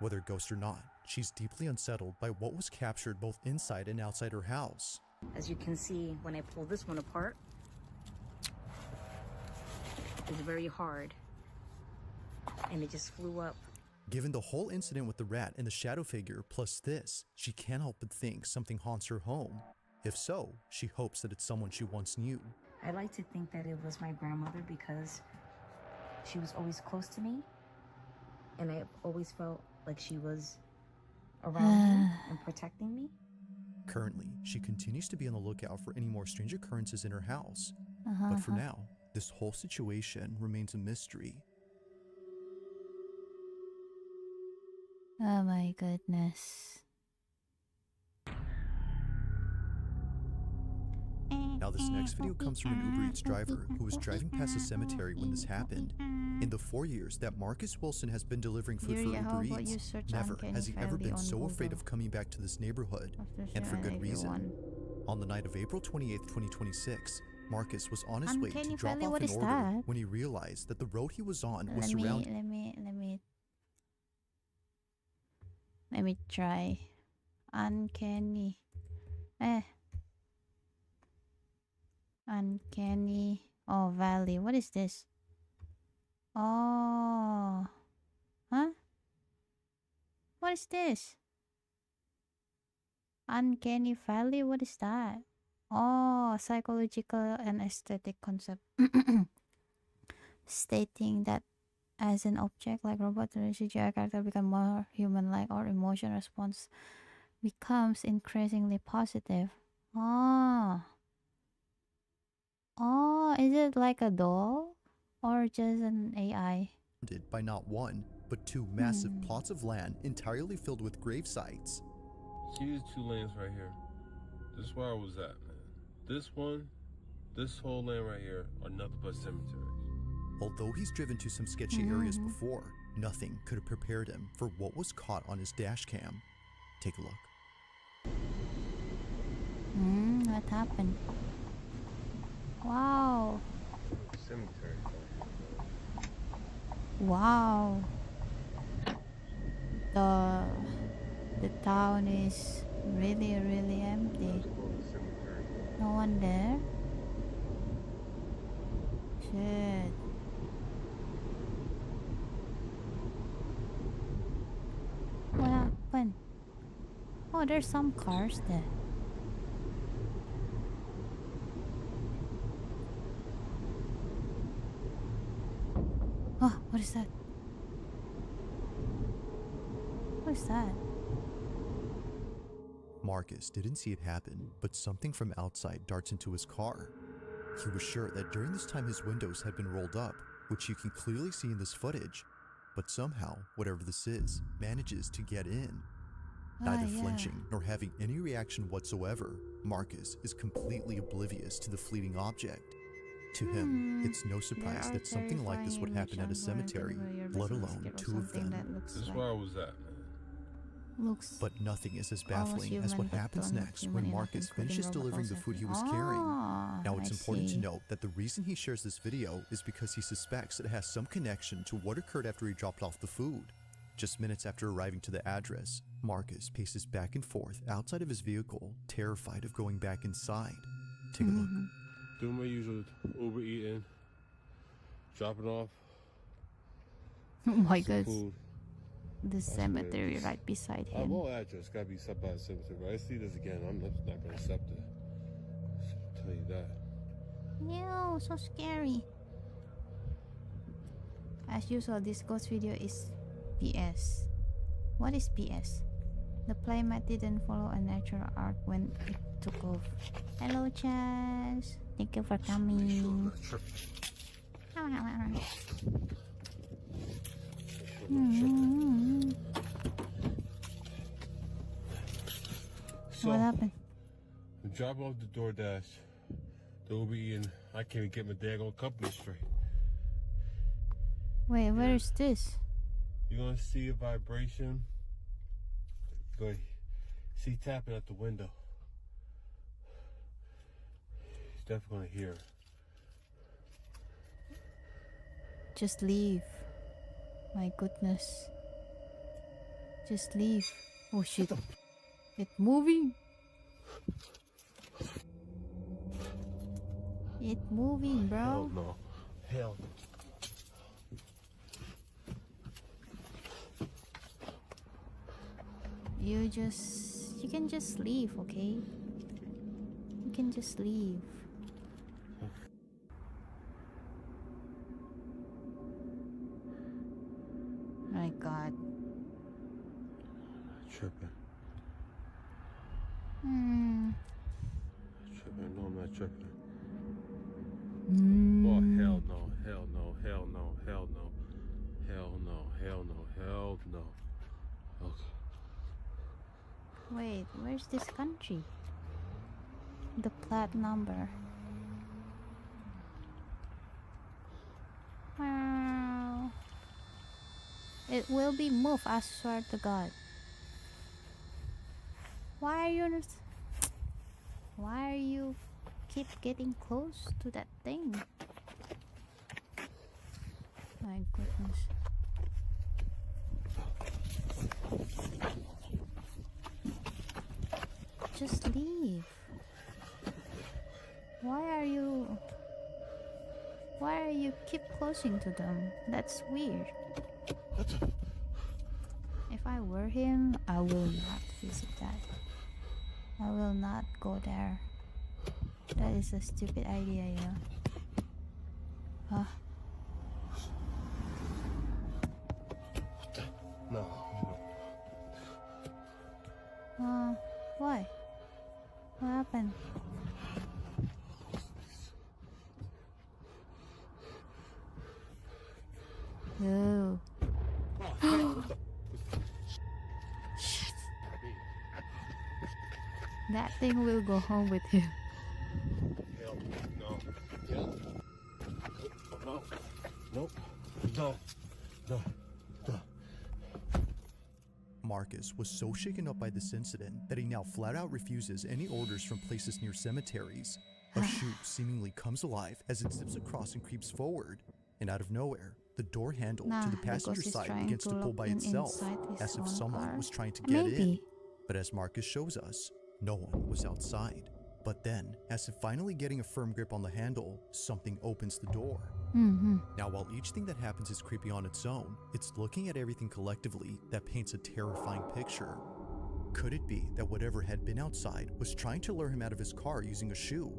Whether ghost or not, she's deeply unsettled by what was captured both inside and outside her house. As you can see, when I pull this one apart, it's very hard. And it just flew up. Given the whole incident with the rat and the shadow figure plus this, she can't help but think something haunts her home. If so, she hopes that it's someone she once knew. I like to think that it was my grandmother because she was always close to me. And I always felt like she was around me and protecting me. Currently, she continues to be on the lookout for any more strange occurrences in her house. But for now, this whole situation remains a mystery. Oh my goodness. Now this next video comes from an Uber Eats driver who was driving past a cemetery when this happened. In the 4 years that Marcus Wilson has been delivering food for Uber Eats, never has he ever been so afraid of coming back to this neighborhood, and for good reason. On the night of April 28th, 2026, Marcus was on his way to drop off an order when he realized that the road he was on was surrounded. Let me try. Uncanny. Uncanny. Oh, Valley. What is this? Oh. Huh? What is this? Uncanny Valley? What is that? Oh, psychological and aesthetic concept. Stating that as an object like robot, the CGI character become more human-like or emotion response becomes increasingly positive. Oh. Oh, is it like a doll or just an AI? By not one, but two massive plots of land entirely filled with grave sites. See these 2 lanes right here? This is where I was at, man. This one, this whole lane right here are nothing but cemeteries. Although he's driven to some sketchy areas before, nothing could have prepared him for what was caught on his dash cam. Take a look. What happened? Wow. Cemetery. Wow. The town is really empty. No one there? Shit. What happened? Oh, there's some cars there. Oh, what is that? What is that? Marcus didn't see it happen, but something from outside darts into his car. He was sure that during this time his windows had been rolled up, which you can clearly see in this footage, but somehow, whatever this is, manages to get in. Neither flinching nor having any reaction whatsoever, Marcus is completely oblivious to the fleeting object. To him, it's no surprise that something like this would happen at a cemetery, let alone 2 of them. This is where I was at, man. But nothing is as baffling as what happens next when Marcus finishes delivering the food he was carrying. Now it's important to note that the reason he shares this video is because he suspects it has some connection to what occurred after he dropped off the food. Just minutes after arriving to the address, Marcus paces back and forth outside of his vehicle, terrified of going back inside. Take a look. Doing my usual Uber eating, dropping off. Oh my god. The cemetery right beside I have him. no address, gotta be set by a cemetery. If I see this again, I'm just not gonna accept it. I'll tell you that. Ew, so scary. As usual, this ghost video is BS. What is BS? The playmat didn't follow a natural arc when it took off. Hello, Chaz. Thank you for coming. So, What happened? I'm dropping off the DoorDash. The Uber Eats, and I can't even get my daggone company straight. Wait, where is this? You're gonna see a vibration. You're gonna see tapping at the window. He's definitely gonna hear. Just leave. My goodness. Just leave. Oh shit. It's moving. It's moving, bro. Hell no. Hell no. You can just leave, okay? You can just leave. My god. Tripping. Tripping. No, I'm not tripping. Oh, hell no. Hell no. Hell no. Hell no. Hell no. Hell no. Hell no. Okay. Wait, where's this country? The plat number. Wow. It will be moved, I swear to God. Why are you keep getting close to that thing? My goodness. Just leave. Why are you keep closing to them? That's weird. If I were him, I will not visit that. I will not go there. That is a stupid idea, you know. No. Why? What happened? No. That thing will go home with him. Hell no. Hell no. Nope. No. No. No. Marcus was so shaken up by this incident that he now flat out refuses any orders from places near cemeteries. A chute seemingly comes alive as it zips across and creeps forward, and out of nowhere, the door handle to the passenger side begins to pull by itself, as if someone was trying to get in. But as Marcus shows us, no one was outside. But then, as if finally getting a firm grip on the handle, something opens the door. Now, while each thing that happens is creepy on its own, it's looking at everything collectively that paints a terrifying picture. Could it be that whatever had been outside was trying to lure him out of his car using a shoe?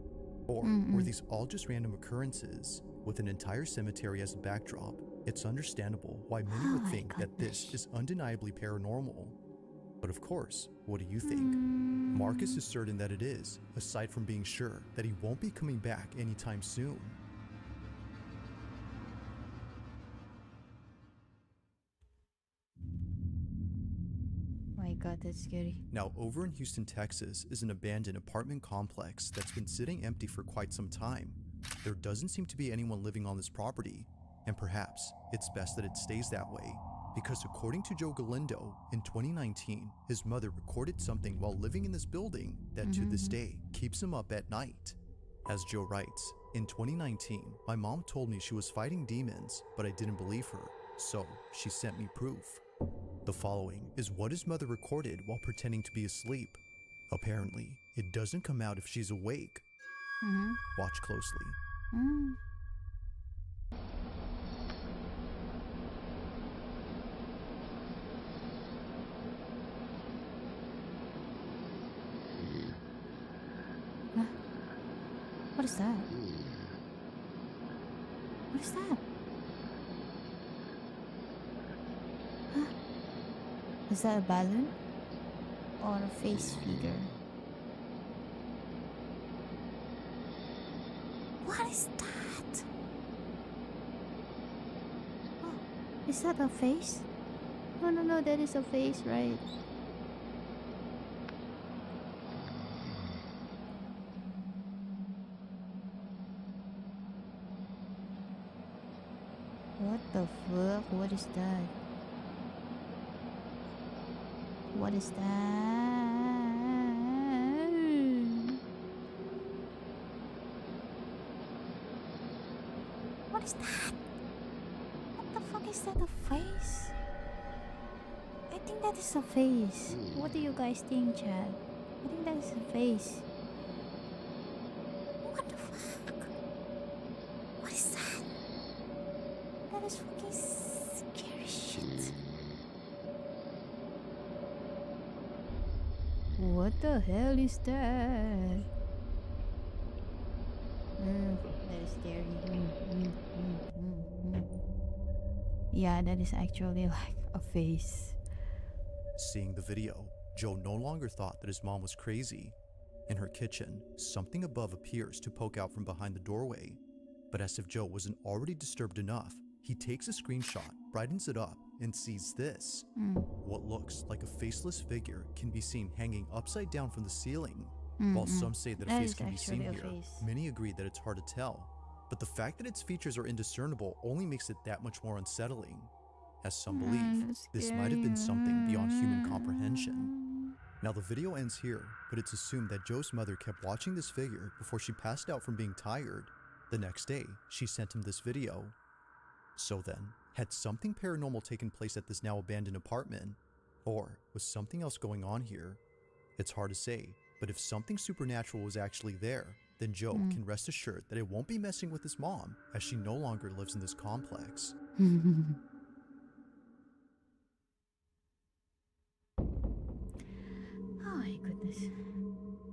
Or were these all just random occurrences? With an entire cemetery as a backdrop, it's understandable why many would think that this is undeniably paranormal. But of course, what do you think? Marcus is certain that it is, aside from being sure that he won't be coming back anytime soon. My god, that's scary. Now, over in Houston, Texas is an abandoned apartment complex that's been sitting empty for quite some time. There doesn't seem to be anyone living on this property, and perhaps it's best that it stays that way, because according to Joe Galindo, in 2019, his mother recorded something while living in this building that to this day keeps him up at night. As Joe writes, in 2019, my mom told me she was fighting demons, but I didn't believe her, so she sent me proof. The following is what his mother recorded while pretending to be asleep. Apparently, it doesn't come out if she's awake. Watch closely. What is that? What is that? Is that a balloon? Or a face figure? is that? Oh, is that a face? No, no, no, that is a face, right? What the fuck? What is that? What is that? What is that? What the fuck is that? A face? I think that is a face. What do you guys think, Chad? I think that is a face. What the fuck? What is that? That is fucking scary shit. What the hell is that? That is scary. Yeah, that is actually like a face. Seeing the video, Joe no longer thought that his mom was crazy. In her kitchen, something above appears to poke out from behind the doorway. But as if Joe wasn't already disturbed enough, he takes a screenshot, brightens it up, and sees this. What looks like a faceless figure can be seen hanging upside down from the ceiling. While some say that a face can be seen here, many agree that it's hard to tell. But the fact that its features are indiscernible only makes it that much more unsettling. As some believe, this might have been something beyond human comprehension. Now the video ends here, but it's assumed that Joe's mother kept watching this figure before she passed out from being tired. The next day, she sent him this video. So then, had something paranormal taken place at this now abandoned apartment? Or was something else going on here? It's hard to say, but if something supernatural was actually there, then Joe can rest assured that it won't be messing with his mom, as she no longer lives in this complex. Oh my goodness.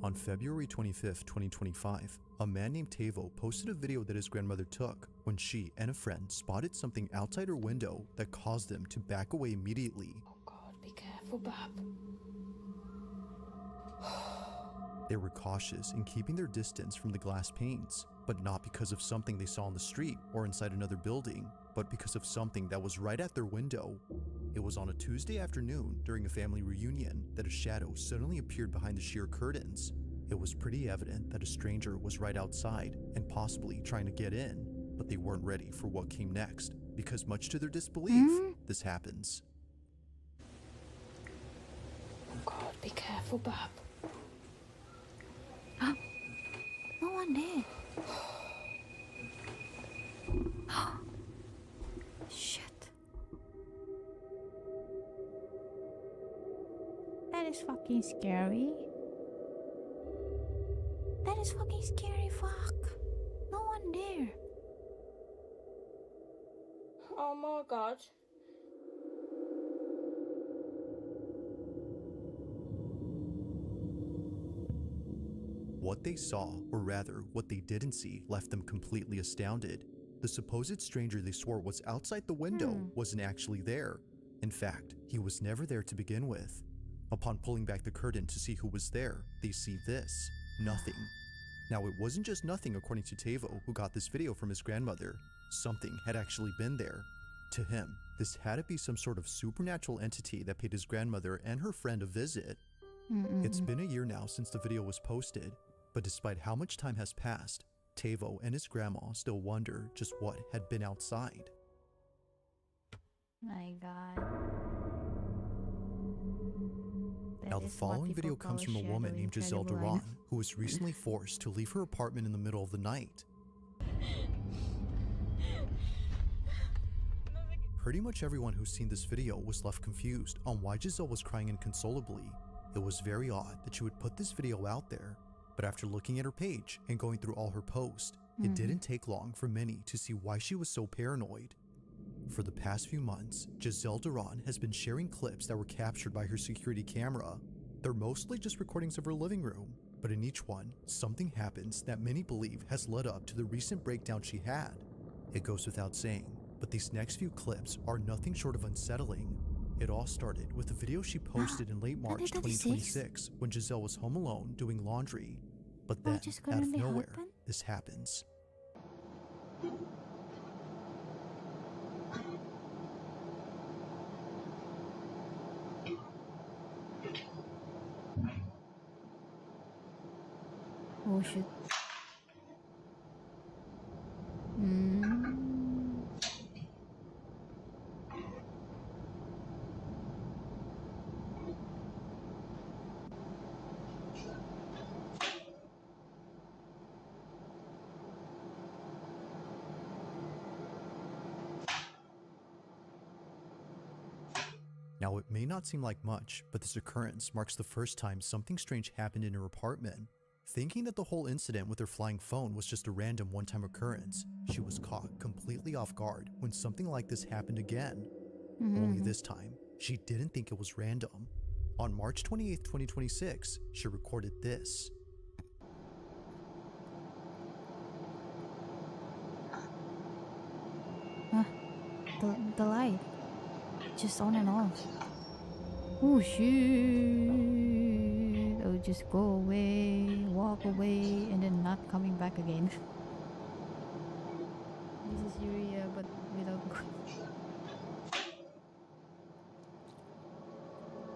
On February 25th, 2025, a man named Tavo posted a video that his grandmother took when she and a friend spotted something outside her window that caused them to back away immediately. Oh God, be careful, Bab. They were cautious in keeping their distance from the glass panes, but not because of something they saw on the street or inside another building, but because of something that was right at their window. It was on a Tuesday afternoon during a family reunion that a shadow suddenly appeared behind the sheer curtains. It was pretty evident that a stranger was right outside and possibly trying to get in, but they weren't ready for what came next, because much to their disbelief, this happens. Oh God, be careful, Bab. No one there. Shit. That is fucking scary. That is fucking scary, fuck. No one there. Oh my God. What they saw, or rather, what they didn't see, left them completely astounded. The supposed stranger they swore was outside the window wasn't actually there. In fact, he was never there to begin with. Upon pulling back the curtain to see who was there, they see this. Nothing. Now, it wasn't just nothing according to Tavo, who got this video from his grandmother. Something had actually been there. To him, this had to be some sort of supernatural entity that paid his grandmother and her friend a visit. It's been a year now since the video was posted, but despite how much time has passed, Tavo and his grandma still wonder just what had been outside. My God. Now the following video comes from a woman named Giselle Duran, who was recently forced to leave her apartment in the middle of the night. Pretty much everyone who's seen this video was left confused on why Giselle was crying inconsolably. It was very odd that she would put this video out there, but after looking at her page and going through all her posts, it didn't take long for many to see why she was so paranoid. For the past few months, Giselle Duran has been sharing clips that were captured by her security camera. They're mostly just recordings of her living room, but in each one, something happens that many believe has led up to the recent breakdown she had. It goes without saying, but these next few clips are nothing short of unsettling. It all started with a video she posted in late March 2026 when Giselle was home alone doing laundry. But then, out of nowhere, this happens. Oh shit. Now, it may not seem like much, but this occurrence marks the first time something strange happened in her apartment. Thinking that the whole incident with her flying phone was just a random one-time occurrence, she was caught completely off guard when something like this happened again. Only this time, she didn't think it was random. On March 28, 2026, she recorded this. The light. Just on and off. Oh shit. Oh, just go away, walk away, and then not coming back again. This is Yuria, but without.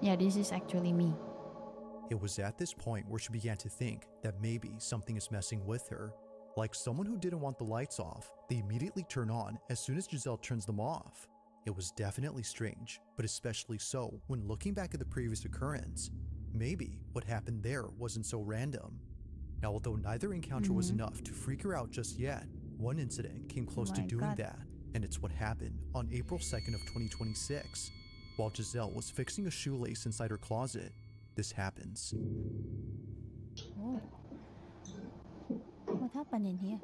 Yeah, this is actually me. It was at this point where she began to think that maybe something is messing with her. Like someone who didn't want the lights off, they immediately turn on as soon as Giselle turns them off. It was definitely strange, but especially so when looking back at the previous occurrence. Maybe what happened there wasn't so random. Now, although neither encounter was enough to freak her out just yet, one incident came close to doing that, and it's what happened on April 2nd of 2026. While Giselle was fixing a shoelace inside her closet, this happens. Oh. What happened in here?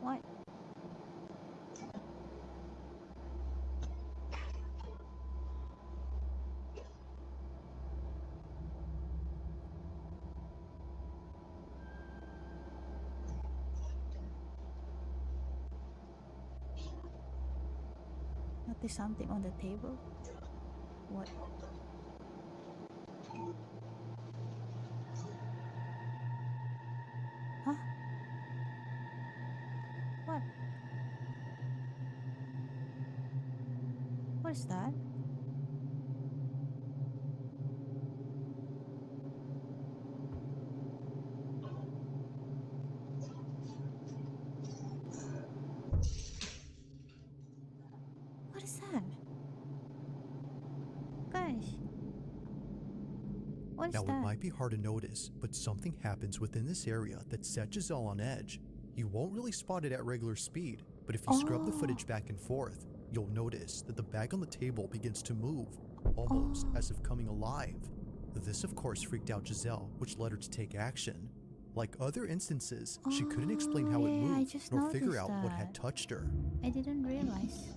What? Notice something on the table? What? Huh? What? What is that? What is that? Guys. What is Now, that? it might be hard to notice, but something happens within this area that set Giselle on edge. You won't really spot it at regular speed, but if you scrub the footage back and forth, you'll notice that the bag on the table begins to move, almost as if coming alive. This, of course, freaked out Giselle, which led her to take action. Like other instances, she couldn't explain how it moved, nor figure out what had touched her. I didn't realize.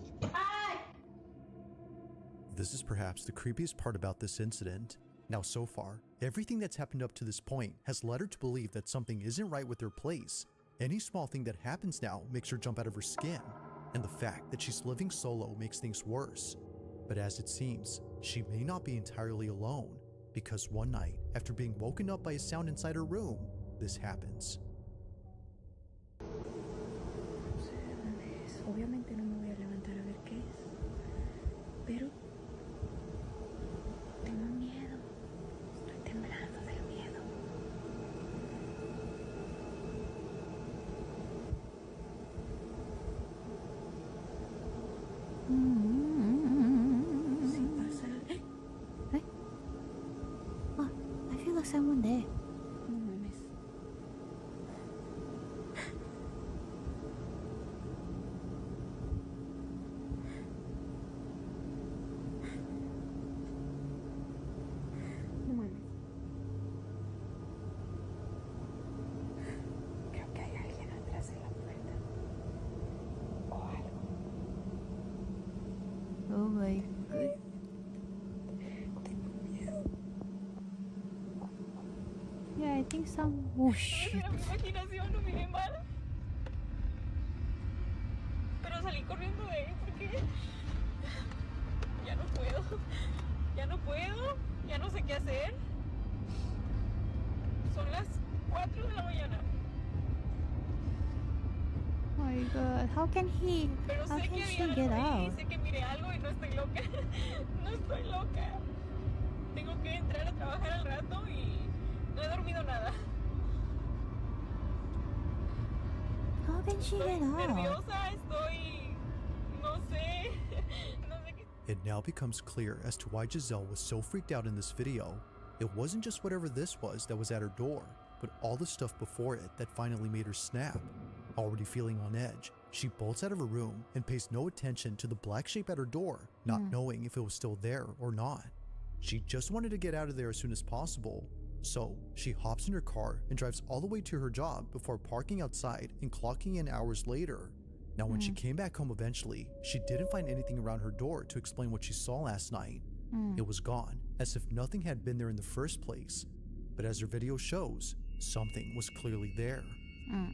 This is perhaps the creepiest part about this incident. Now, so far, everything that's happened up to this point has led her to believe that something isn't right with her place. Any small thing that happens now makes her jump out of her skin, and the fact that she's living solo makes things worse. But as it seems, she may not be entirely alone, because one night, after being woken up by a sound inside her room, this happens. Obviamente no me voy a levantar a ver qué es, pero tengo miedo, estoy temblando del miedo. Si pasa... ¿Eh? Oh, I feel like someone there. No mames. No mames. Creo que hay alguien atrás de la puerta. O algo. Oh my god. Tengo miedo. think some. Oh shit. Era mi imaginación, no miré mal. Pero salí corriendo de ahí porque ya no puedo. Ya no puedo. Ya no sé qué hacer. Son las 4 de la mañana. Oh my god, how can he? Pero How sé can que she había get algo ahí, out? sé que miré algo y no estoy loca. No estoy loca. Tengo que entrar a trabajar al rato y no he dormido nada. How can she Estoy get out? nerviosa, estoy... no sé. No sé qué... It now becomes clear as to why Giselle was so freaked out in this video. It wasn't just whatever this was that was at her door, but all the stuff before it that finally made her snap. Already feeling on edge, she bolts out of her room and pays no attention to the black shape at her door, not knowing if it was still there or not. She just wanted to get out of there as soon as possible, so she hops in her car and drives all the way to her job before parking outside and clocking in hours later. Now, when she came back home eventually, she didn't find anything around her door to explain what she saw last night. It was gone, as if nothing had been there in the first place. But as her video shows, something was clearly there.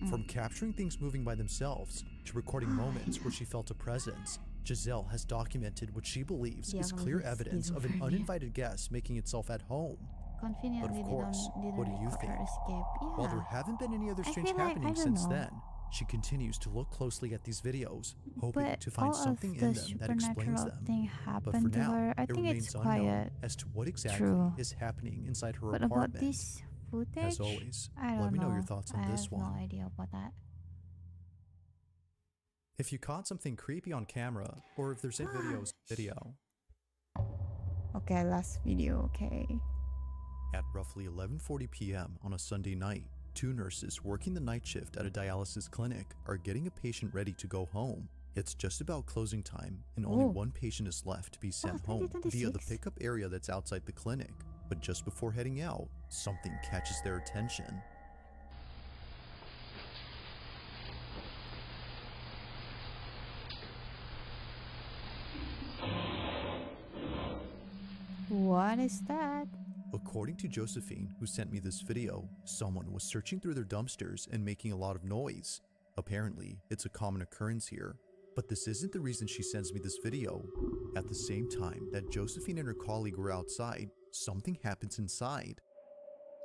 From capturing things moving by themselves to recording moments where she felt a presence, Giselle has documented what she believes is clear evidence of an uninvited guest making itself at home. Conveniently, But of course, didn't what do you record think? her escape. Yeah. While there haven't been any other I strange feel like- I happenings don't since know. then, she continues to look closely at these videos, hoping But to find all something of the in them that explains supernatural them. thing But for happened to now, her. I it think remains it's unknown quite as to what exactly true. is happening inside her But apartment. about this footage, As always, I don't let me know know. your thoughts on I this have one. no idea about that. If you caught something creepy on camera, or if there's a video, Okay, last video. Okay. at roughly 11:40 p.m. on a Sunday night, two nurses working the night shift at a dialysis clinic are getting a patient ready to go home. It's just about closing time, and only one patient is left to be sent home via the 2026? pickup area that's outside the clinic. But just before heading out, something catches their attention. What is that? According to Josephine, who sent me this video, someone was searching through their dumpsters and making a lot of noise. Apparently, it's a common occurrence here. But this isn't the reason she sends me this video. At the same time that Josephine and her colleague were outside, something happens inside.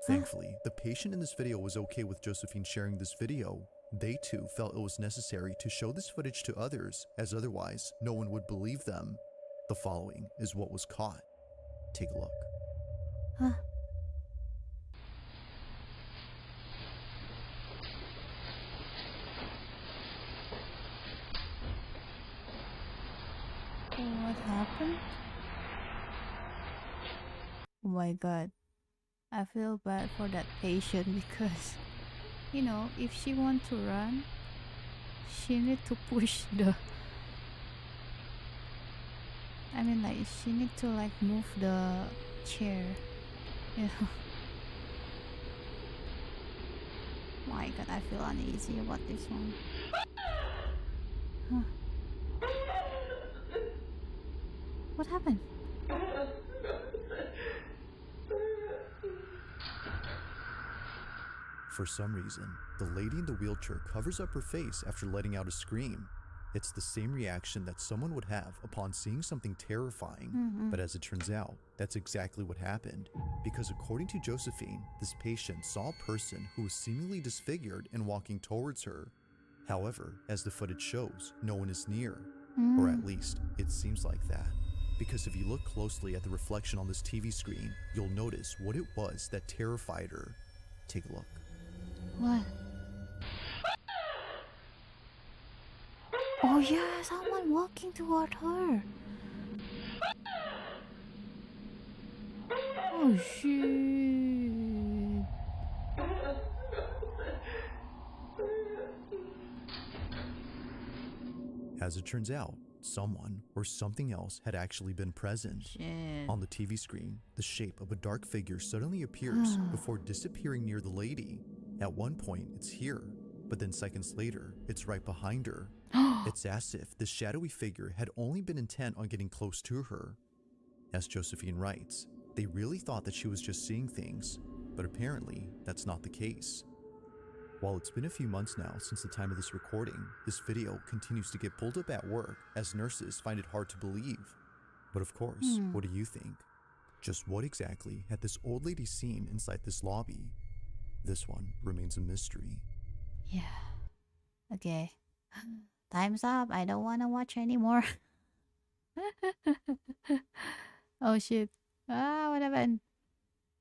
Thankfully, the patient in this video was okay with Josephine sharing this video. They too felt it was necessary to show this footage to others, as otherwise no one would believe them. The following is what was caught. Take a look. Huh? What happened? Oh my god. I feel bad for that patient because, you know, if she wants to run, she need to push the... I mean, like, she need to, like, move the chair. You know? My god, I feel uneasy about this one. Huh. What happened? For some reason, the lady in the wheelchair covers up her face after letting out a scream. It's the same reaction that someone would have upon seeing something terrifying. But as it turns out, that's exactly what happened. Because according to Josephine, this patient saw a person who was seemingly disfigured and walking towards her. However, as the footage shows, no one is near. Or at least, it seems like that. Because if you look closely at the reflection on this TV screen, you'll notice what it was that terrified her. Take a look. What? Oh yeah, someone walking toward her. Oh shit. As it turns out, someone or something else had actually been present. Shit. On the TV screen, the shape of a dark figure suddenly appears before disappearing near the lady. At one point, it's here, but then seconds later, it's right behind her. It's as if this shadowy figure had only been intent on getting close to her. As Josephine writes, they really thought that she was just seeing things, but apparently that's not the case. While it's been a few months now since the time of this recording, this video continues to get pulled up at work as nurses find it hard to believe. But of course, what do you think? Just what exactly had this old lady seen inside this lobby? This one remains a mystery. Yeah. Okay. Time's up. I don't want to watch anymore. Oh shit. What happened?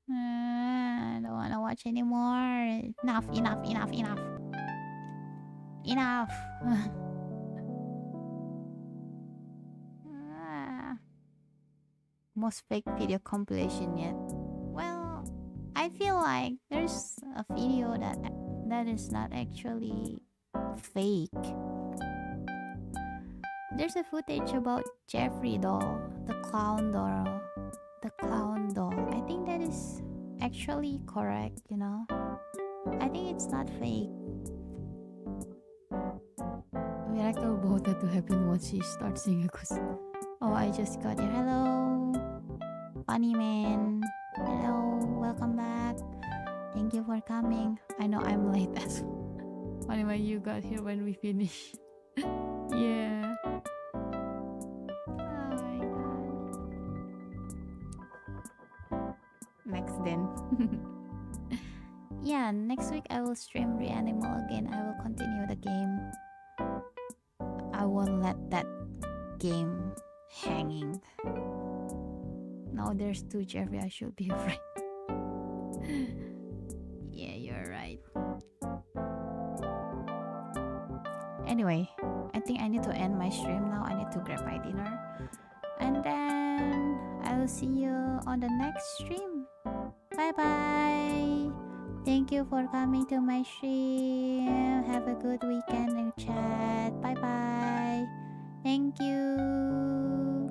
I don't want to watch anymore. Enough. Most fake video compilation yet. Well, I feel like there's a video that is not actually fake. There's a footage about Jeffrey doll, the clown doll. I think that is actually correct, you know. I think it's not fake. Miracle about that to happen once she starts singing. Oh, I just got it. Hello, funny man. Hello, welcome back. Thank you for coming. I know I'm late as well. Funny man, you got here when we finish. Yeah. Oh my god. Next then. Yeah, next week I will stream Reanimal again. I will continue the game. I won't let that game hanging. Now there's two Jeffrey, I should be afraid. Yeah, you're right. Anyway, I think I need to end my stream now. I need to grab my dinner. And then I will see you on the next stream. Bye bye. Thank you for coming to my stream. Have a good weekend in chat. Bye bye. Thank you.